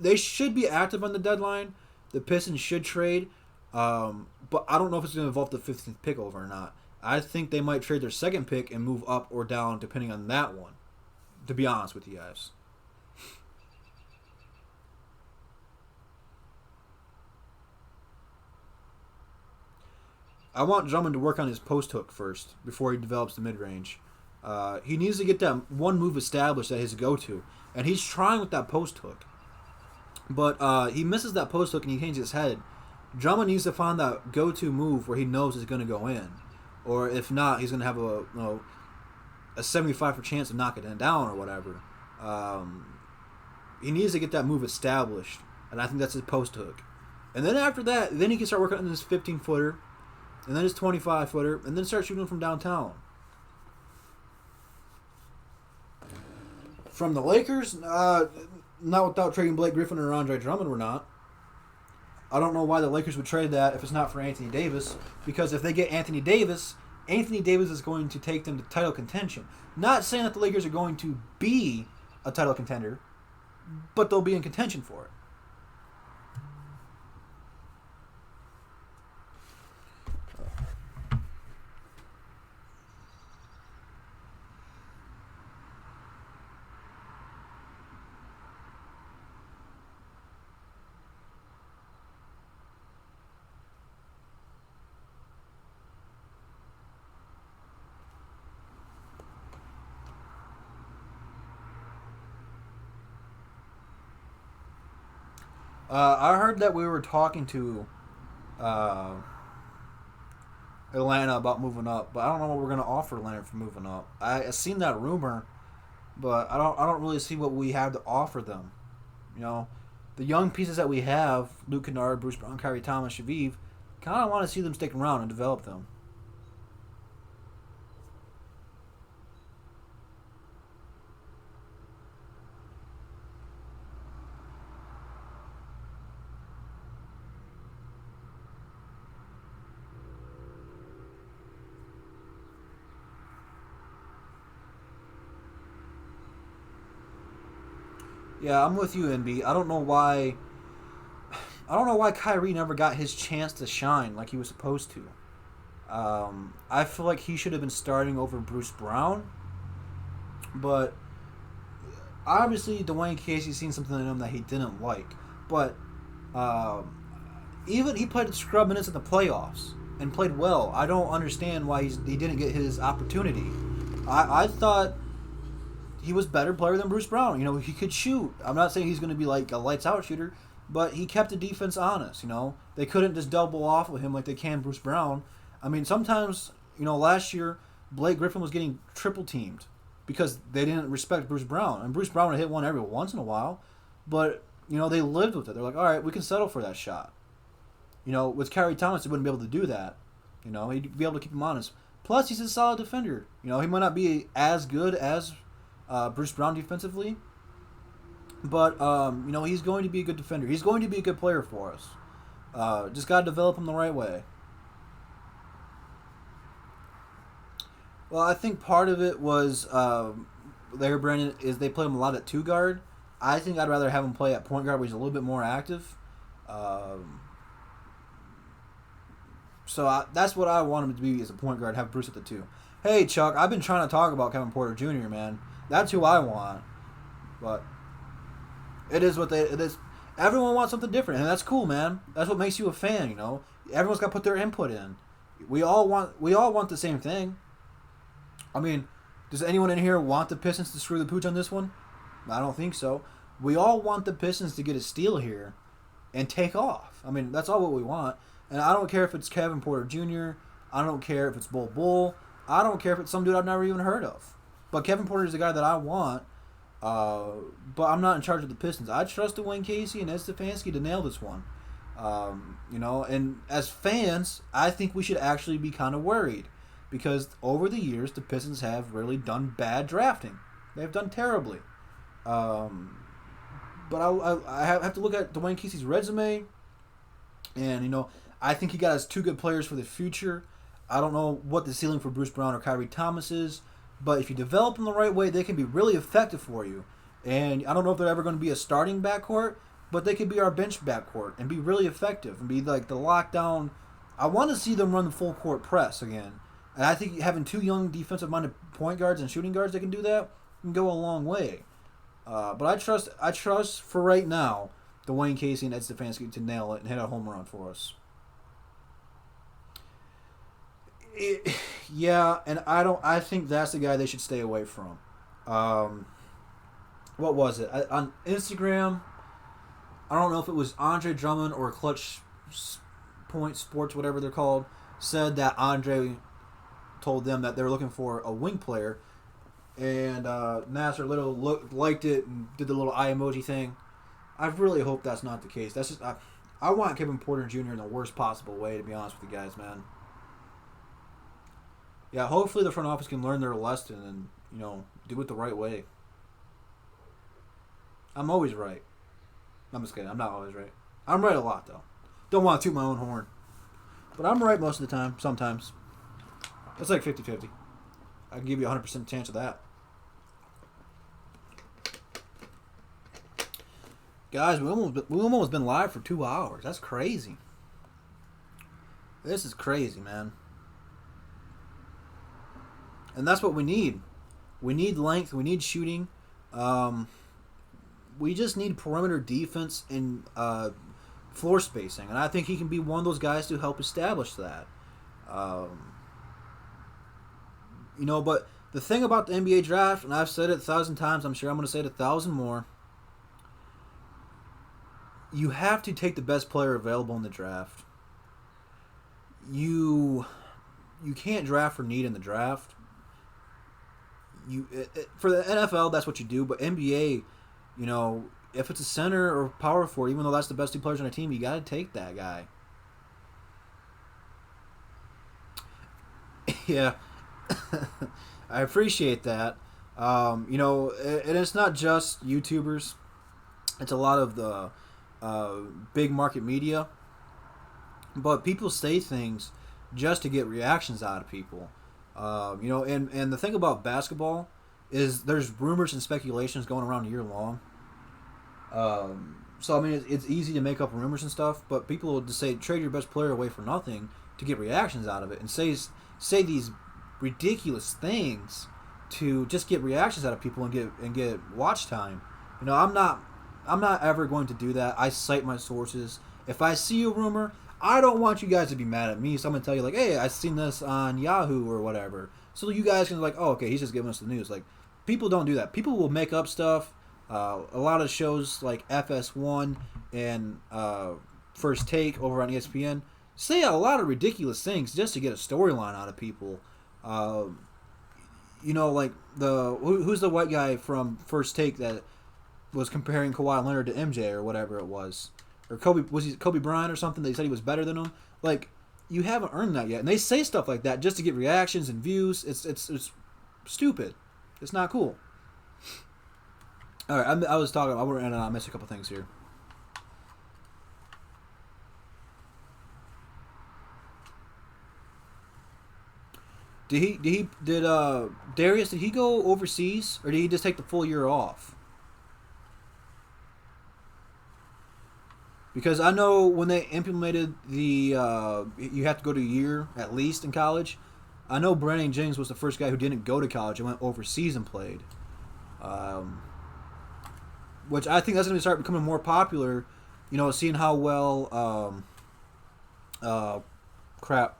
They should be active on the deadline. The Pistons should trade, but I don't know if it's going to involve the 15th pick over or not. I think they might trade their second pick and move up or down depending on that one, to be honest with you guys. I want Drummond to work on his post hook first before he develops the mid-range. He needs to get that one move established that his go-to, and he's trying with that post hook. But he misses that post hook and he changes his head. Drummond needs to find that go-to move where he knows it's going to go in. Or if not, he's going to have a 75% chance of knocking it down or whatever. He needs to get that move established, and I think that's his post hook. And then after that, then he can start working on his 15-footer, and then his 25-footer, and then start shooting from downtown. From the Lakers, not without trading Blake Griffin or Andre Drummond, we're not. I don't know why the Lakers would trade that if it's not for Anthony Davis, because if they get Anthony Davis is going to take them to title contention. Not saying that the Lakers are going to be a title contender, but they'll be in contention for it. I heard that we were talking to Atlanta about moving up, but I don't know what we're going to offer Atlanta for moving up. I seen that rumor, but I don't really see what we have to offer them. The young pieces that we have, Luke Kennard, Bruce Brown, Kyrie Thomas, Shaviv, kind of want to see them stick around and develop them. Yeah, I'm with you, NB. I don't know why Kyrie never got his chance to shine like he was supposed to. I feel like he should have been starting over Bruce Brown, but obviously Dwayne Casey's seen something in him that he didn't like. But even he played scrub minutes in the playoffs and played well. I don't understand why he didn't get his opportunity. I thought he was a better player than Bruce Brown. He could shoot. I'm not saying he's going to be like a lights-out shooter, but he kept the defense honest. They couldn't just double off of him like they can Bruce Brown. I mean, sometimes, last year, Blake Griffin was getting triple-teamed because they didn't respect Bruce Brown. And Bruce Brown would hit one every once in a while, but, they lived with it. They're like, all right, we can settle for that shot. With Kyrie Thomas, he wouldn't be able to do that. He'd be able to keep him honest. Plus, he's a solid defender. He might not be as good as Bruce Brown defensively, but he's going to be a good defender. He's going to be a good player for us. Just got to develop him the right way. Well, I think part of it was Larry Brandon is they play him a lot at 2 guard. I think I'd rather have him play at point guard where he's a little bit more active. So that's what I want him to be as a point guard. Have Bruce at the 2. Hey Chuck, I've been trying to talk about Kevin Porter Jr. Man, that's who I want. But it is what it is. Everyone wants something different, and that's cool, man. That's what makes you a fan. Everyone's got to put their input in. We all want the same thing. I mean, does anyone in here want the Pistons to screw the pooch on this one? I don't think so. We all want the Pistons to get a steal here and take off. I mean, that's all what we want. And I don't care if it's Kevin Porter Jr. I don't care if it's Bull. I don't care if it's some dude I've never even heard of. But Kevin Porter is the guy that I want. But I'm not in charge of the Pistons. I trust Dwayne Casey and Ed Stefanski to nail this one. And as fans, I think we should actually be kind of worried because over the years, the Pistons have really done bad drafting. They've done terribly. But I have to look at Dwayne Casey's resume, and I think he got us 2 good players for the future. I don't know what the ceiling for Bruce Brown or Kyrie Thomas is, but if you develop them the right way, they can be really effective for you. And I don't know if they're ever going to be a starting backcourt, but they could be our bench backcourt and be really effective and be like the lockdown. I want to see them run the full court press again. And I think having 2 young defensive-minded point guards and shooting guards that can do that can go a long way. But I trust for right now Dwayne Casey and Ed Stefanski to nail it and hit a home run for us. And I think that's the guy they should stay away from. What was it? On Instagram, I don't know if it was Andre Drummond or Clutch Point Sports, whatever they're called, said that Andre told them that they were looking for a wing player. And Nasser Little liked it and did the little eye emoji thing. I really hope that's not the case. That's just I want Kevin Porter Jr. in the worst possible way, to be honest with you guys, man. Yeah, hopefully the front office can learn their lesson and, do it the right way. I'm always right. I'm just kidding. I'm not always right. I'm right a lot, though. Don't want to toot my own horn. But I'm right most of the time, sometimes. It's like 50-50. I can give you a 100% chance of that. Guys, we almost been live for 2 hours. That's crazy. This is crazy, man. And that's what we need. We need length. We need shooting. We just need perimeter defense and floor spacing. And I think he can be one of those guys to help establish that. But the thing about the NBA draft, and I've said it 1,000 times, I'm sure I'm going to say it 1,000 more. You have to take the best player available in the draft. You can't draft for need in the draft. For the NFL, that's what you do. But NBA, if it's a center or power forward, even though that's the best 2 players on a team, you got to take that guy. Yeah, I appreciate that. And it's not just YouTubers. It's a lot of the big market media. But people say things just to get reactions out of people. And the thing about basketball is there's rumors and speculations going around year long. So, I mean, it's easy to make up rumors and stuff, but people will just say, trade your best player away for nothing to get reactions out of it and say these ridiculous things to just get reactions out of people and get watch time. I'm not ever going to do that. I cite my sources. If I see a rumor, I don't want you guys to be mad at me. So I'm going to tell you, like, hey, I seen this on Yahoo or whatever. So you guys can be like, oh, okay, he's just giving us the news. Like, people don't do that. People will make up stuff. A lot of shows like FS1 and First Take over on ESPN say a lot of ridiculous things just to get a storyline out of people. Like who's the white guy from First Take that was comparing Kawhi Leonard to MJ or whatever it was, or Kobe Bryant or something? They said he was better than him. Like, you haven't earned that yet, and they say stuff like that just to get reactions and views. It's stupid. It's not cool. All right, I was talking. I missed a couple things here. Did Darius, did he go overseas, or did he just take the full year off? Because I know when they implemented the you have to go to a year at least in college. I know Brandon Jennings was the first guy who didn't go to college and went overseas and played. Um, which I think that's going to start becoming more popular. Seeing how well crap.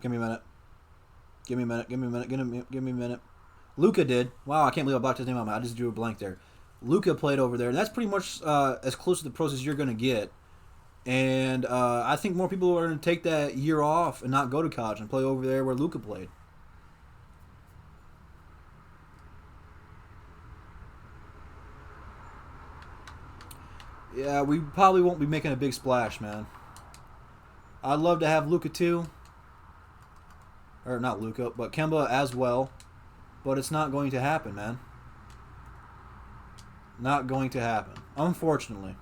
Give me a minute. Give me a minute. Give me a minute. Give me a minute. Luka did. Wow, I can't believe I blocked his name out. I just drew a blank there. Luka played over there, and that's pretty much as close to the pros as you're going to get. And I think more people are going to take that year off and not go to college and play over there where Luka played. Yeah, we probably won't be making a big splash, man. I'd love to have Luka too. Or not Luka, but Kemba as well. But it's not going to happen, man. Not going to happen. Unfortunately.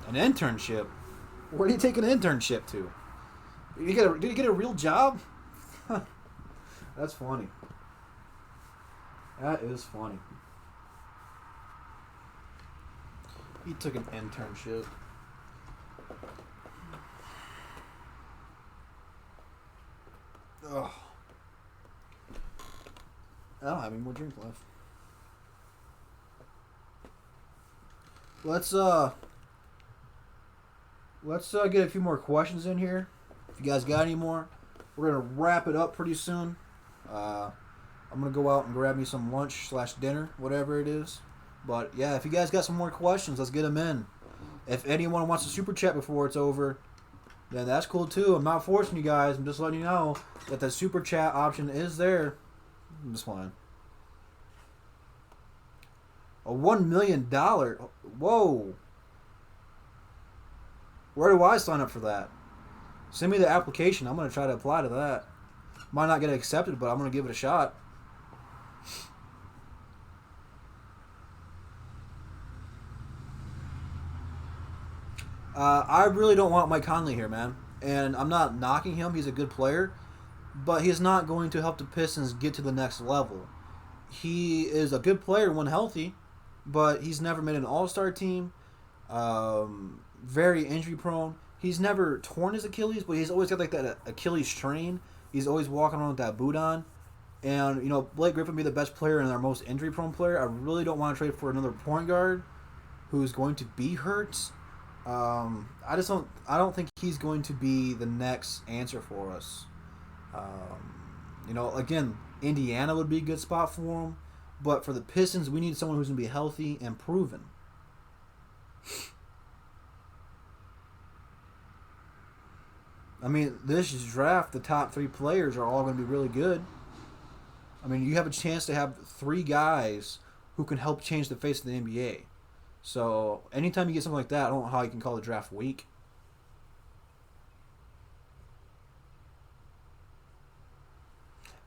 An internship? Where do you take an internship to? Did you get a real job? That's funny. That is funny. He took an internship. Ugh. I don't have any more drink left. Let's get a few more questions in here. If you guys got any more, we're gonna wrap it up pretty soon. I'm gonna go out and grab me some lunch / dinner, whatever it is. But yeah, if you guys got some more questions, let's get them in. If anyone wants to super chat before it's over, then that's cool too. I'm not forcing you guys. I'm just letting you know that the super chat option is there. I'm just fine. A $1 million. Whoa. Where do I sign up for that? Send me the application. I'm going to try to apply to that. Might not get accepted, but I'm going to give it a shot. I really don't want Mike Conley here, man. And I'm not knocking him. He's a good player. But he's not going to help the Pistons get to the next level. He is a good player when healthy, but he's never made an all-star team. Very injury-prone. He's never torn his Achilles, but he's always got like that Achilles strain. He's always walking around with that boot on. And, Blake Griffin be the best player and our most injury-prone player. I really don't want to trade for another point guard who's going to be hurt. I don't think he's going to be the next answer for us. Again, Indiana would be a good spot for him. But for the Pistons, we need someone who's going to be healthy and proven. I mean, this draft, the top 3 players are all going to be really good. I mean, you have a chance to have 3 guys who can help change the face of the NBA. So, anytime you get something like that, I don't know how you can call the draft weak.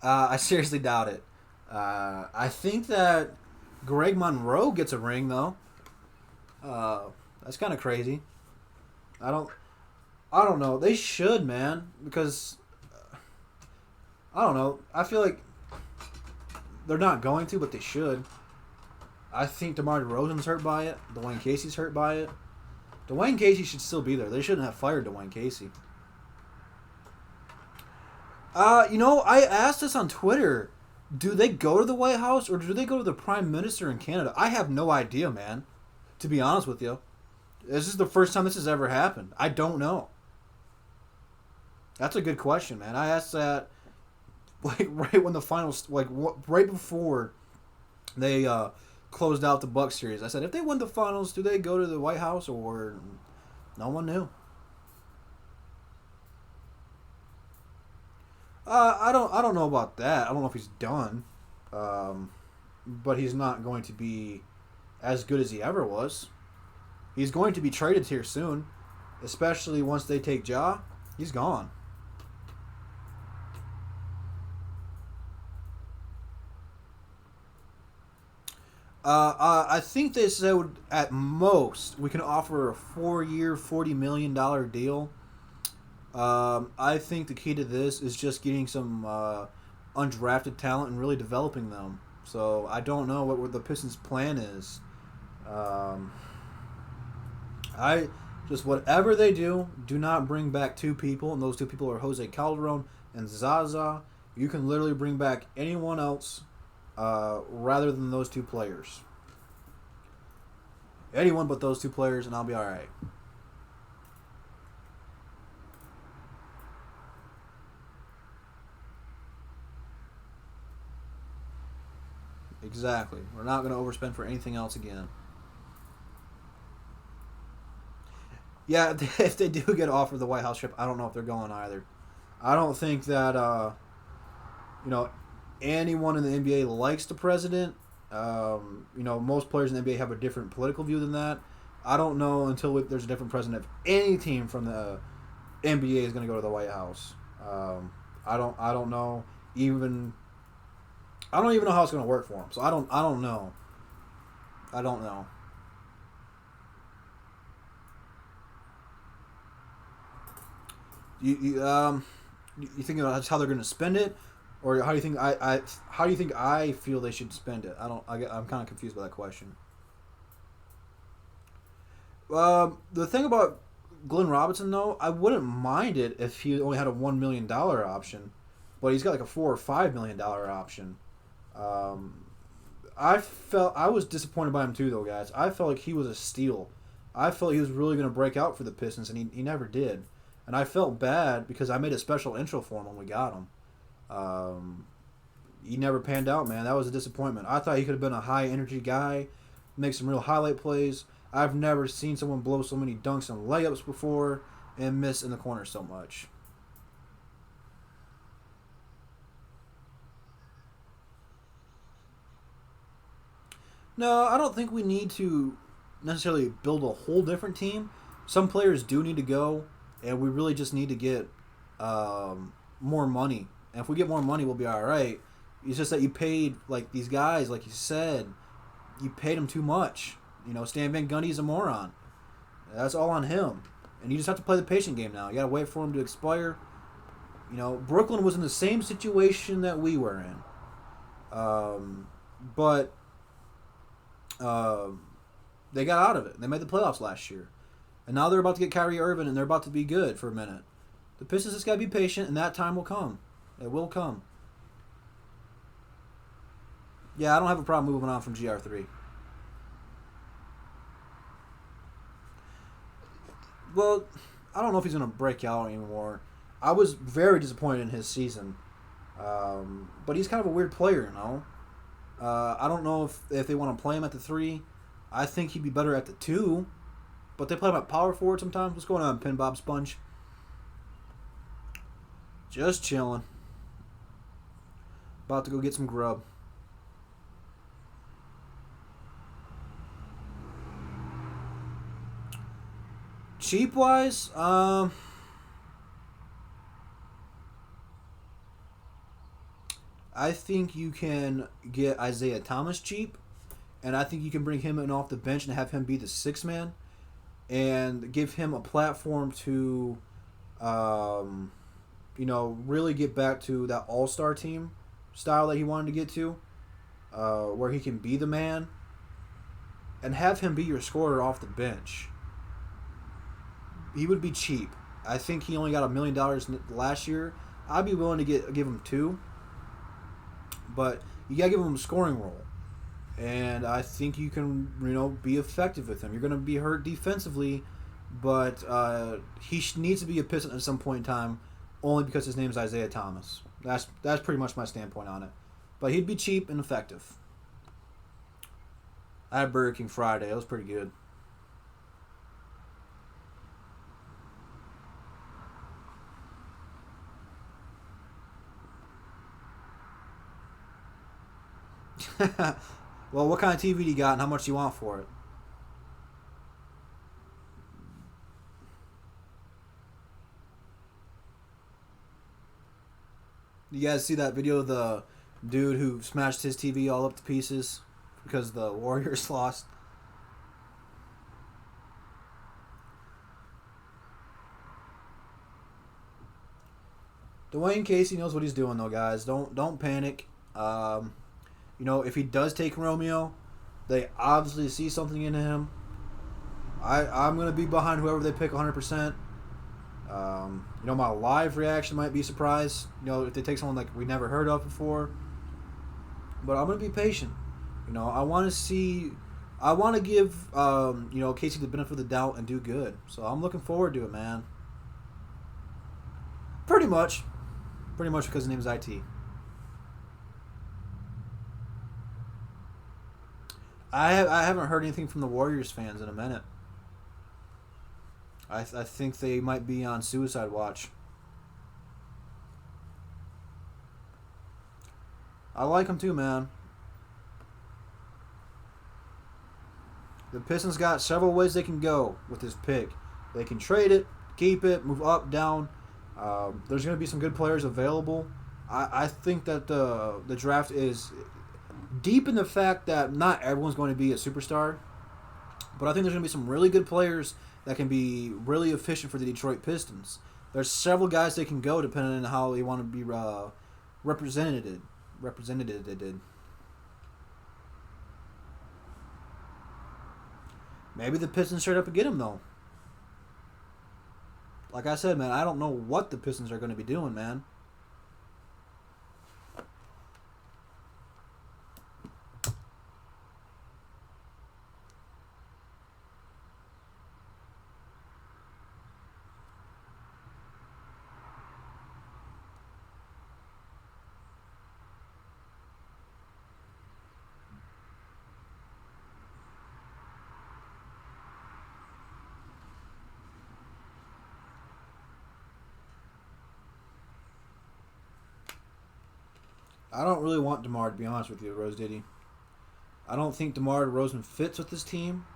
I seriously doubt it. I think that Greg Monroe gets a ring, though. That's kind of crazy. I don't know. They should, man, because I don't know. I feel like they're not going to, but they should. I think DeMar DeRozan's hurt by it. Dwayne Casey's hurt by it. Dwayne Casey should still be there. They shouldn't have fired Dwayne Casey. I asked this on Twitter. Do they go to the White House or do they go to the Prime Minister in Canada? I have no idea, man. To be honest with you. This is the first time this has ever happened. I don't know. That's a good question, man. I asked that right when the finals, right before they closed out the Bucks series. I said, if they win the finals, do they go to the White House or no one knew? I don't know about that. I don't know if he's done, but he's not going to be as good as he ever was. He's going to be traded here soon, especially once they take Ja. He's gone. I think they said at most we can offer a 4-year, $40 million deal. I think the key to this is just getting some undrafted talent and really developing them. So I don't know what the Pistons' plan is. Um, I just whatever they do, do not bring back two people, and those two people are Jose Calderon and Zaza. You can literally bring back anyone else rather than those two players. Anyone but those two players, and I'll be all right. Exactly. We're not going to overspend for anything else again. Yeah, if they do get offered the White House trip, I don't know if they're going either. I don't think that you know anyone in the NBA likes the president. Most players in the NBA have a different political view than that. I don't know until there's a different president if any team from the NBA is going to go to the White House. I don't know even. I don't even know how it's going to work for them. So I don't know. I don't know. You think that's how they're going to spend it, or how do you think I feel they should spend it? I'm kind of confused by that question. The thing about Glenn Robinson though, I wouldn't mind it if he only had a $1 million option, but he's got like a $4 or $5 million option. I was disappointed by him too though, guys. I felt like he was a steal. I felt he was really going to break out for the Pistons, and he never did. And I felt bad because I made a special intro for him when we got him. He never panned out, man. That was a disappointment. I thought he could have been a high-energy guy, make some real highlight plays. I've never seen someone blow so many dunks and layups before and miss in the corner so much. No, I don't think we need to necessarily build a whole different team. Some players do need to go, and we really just need to get more money. And if we get more money, we'll be all right. It's just that you paid like these guys, like you said, you paid them too much. Stan Van Gundy's a moron. That's all on him. And you just have to play the patient game now. You got to wait for him to expire. Brooklyn was in the same situation that we were in. But they got out of it. They made the playoffs last year. And now they're about to get Kyrie Irving, and they're about to be good for a minute. The Pistons just got to be patient, and that time will come. It will come. Yeah, I don't have a problem moving on from GR3. Well, I don't know if he's going to break out anymore. I was very disappointed in his season. But he's kind of a weird player, I don't know if they want to play him at the 3. I think he'd be better at the 2. But they play him at power forward sometimes. What's going on, Pin Bob Sponge? Just chilling. About to go get some grub. Cheap wise, I think you can get Isaiah Thomas cheap, and I think you can bring him in off the bench and have him be the 6th man, and give him a platform to, really get back to that all-star team style that he wanted to get to, where he can be the man, and have him be your scorer off the bench. He would be cheap. I think he only got $1 million last year. I'd be willing to give him 2, but you gotta give him a scoring role, and I think you can be effective with him. You're gonna be hurt defensively, but he needs to be a Piston at some point in time, only because his name is Isaiah Thomas. That's pretty much my standpoint on it. But he'd be cheap and effective. I had Burger King Friday. It was pretty good. Well, what kind of TV do you got and how much do you want for it? You guys see that video of the dude who smashed his TV all up to pieces because the Warriors lost? Dwayne Casey knows what he's doing, though, guys. Don't panic. If he does take Romeo, They obviously see something in him. I'm going to be behind whoever they pick 100%. My live reaction might be surprised, if they take someone like we never heard of before. But I'm going to be patient. I want to give, Casey the benefit of the doubt and do good. So I'm looking forward to it, man. Pretty much because his name is IT. I haven't heard anything from the Warriors fans in a minute. I think they might be on suicide watch. I like him too, man. The Pistons got several ways they can go with this pick. They can trade it, keep it, move up, down. There's going to be some good players available. I think that the draft is deep in the fact that not everyone's going to be a superstar. But I think there's going to be some really good players that can be really efficient for the Detroit Pistons. There's several guys they can go depending on how they want to be represented. Maybe the Pistons straight up and get him, though. Like I said, man, I don't know what the Pistons are going to be doing, man. I don't really want DeMar, to be honest with you, Rose Diddy. I don't think DeMar DeRozan fits with this team.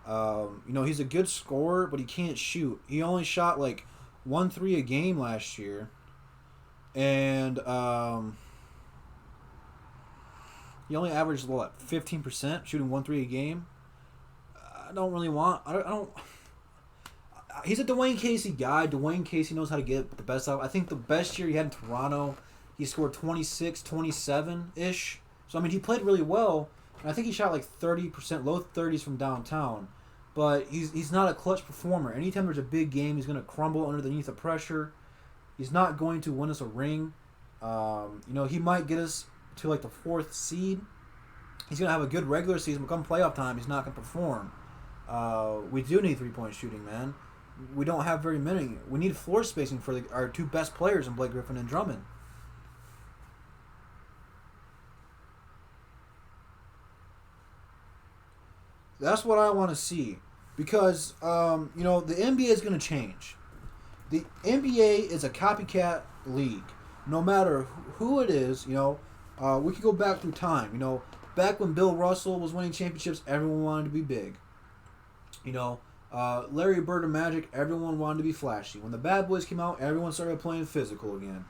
He's a good scorer, but he can't shoot. He only shot like 1-3 a game last year. And he only averaged, 15% shooting 1-3 a game? I don't really want... I don't... He's a Dwayne Casey guy. Dwayne Casey knows how to get the best out. I think the best year he had in Toronto, he scored 26, 27-ish. So, he played really well. And I think he shot 30%, low 30s from downtown. But he's not a clutch performer. Anytime there's a big game, he's going to crumble underneath the pressure. He's not going to win us a ring. He might get us to the 4th seed. He's going to have a good regular season, but come playoff time, he's not going to perform. We do need three-point shooting, man. We don't have very many. We need floor spacing for our two best players in Blake Griffin and Drummond. That's what I want to see. Because, the NBA is going to change. The NBA is a copycat league. No matter who it is, we could go back through time. Back when Bill Russell was winning championships, everyone wanted to be big. Larry Bird and Magic, everyone wanted to be flashy. When the Bad Boys came out, everyone started playing physical again.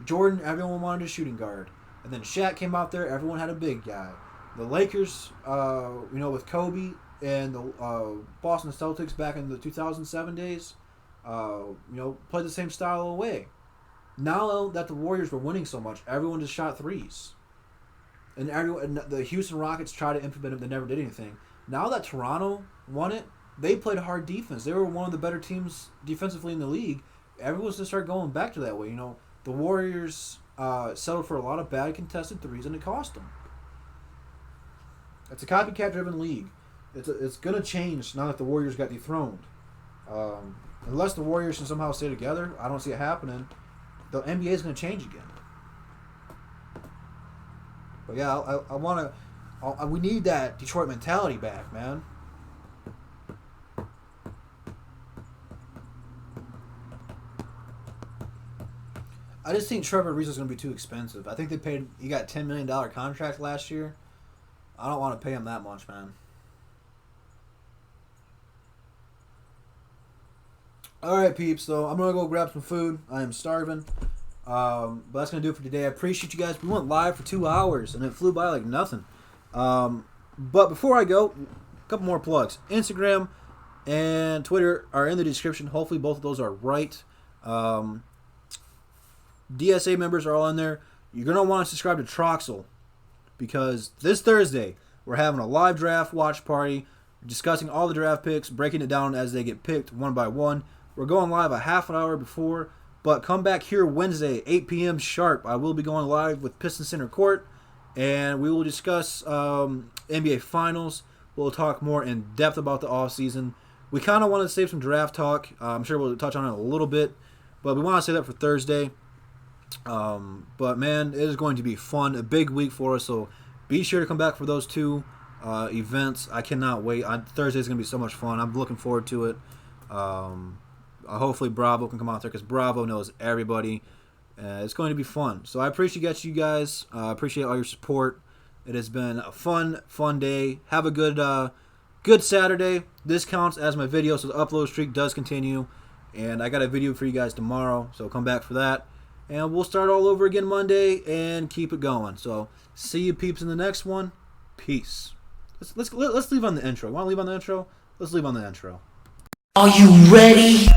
Jordan, everyone wanted a shooting guard. And then Shaq came out there, everyone had a big guy. The Lakers, with Kobe and the Boston Celtics back in the 2007 days, played the same style away. Now that the Warriors were winning so much, everyone just shot threes. And the Houston Rockets tried to implement it, they never did anything. Now that Toronto won it, they played hard defense. They were one of the better teams defensively in the league. Everyone's going to start going back to that way. The Warriors settled for a lot of bad contested threes, and it cost them. It's a copycat-driven league. It's going to change now that the Warriors got dethroned. Unless the Warriors can somehow stay together, I don't see it happening. The NBA is going to change again. But yeah, I want to... we need that Detroit mentality back, man. I just think Trevor Ariza is going to be too expensive. I think he got a $10 million contract last year. I don't want to pay him that much, man. Alright, peeps, so I'm going to go grab some food. I am starving. But that's going to do it for today. I appreciate you guys. We went live for 2 hours, and it flew by like nothing. But before I go, a couple more plugs. Instagram and Twitter are in the description. Hopefully both of those are right. DSA members are all in there. You're going to want to subscribe to Troxel, because this Thursday, We're having a live draft watch party, discussing all the draft picks, breaking it down as they get picked one by one. We're going live a half an hour before, but come back here Wednesday, 8 p.m. sharp. I will be going live with Pistons Center Court, and we will discuss NBA Finals. We'll talk more in depth about the offseason. We kind of want to save some draft talk. I'm sure we'll touch on it a little bit, but we want to save that for Thursday. But, man, it is going to be fun, a big week for us, so be sure to come back for those two events. I cannot wait. Thursday is going to be so much fun. I'm looking forward to it. Hopefully Bravo can come out there because Bravo knows everybody. It's going to be fun. So I appreciate you guys. I appreciate all your support. It has been a fun day. Have a good Saturday. This counts as my video, so the upload streak does continue. And I got a video for you guys tomorrow, so come back for that. And we'll start all over again Monday and keep it going. So see you peeps in the next one. Peace. Let's leave on the intro. Want to leave on the intro? Let's leave on the intro. Are you ready?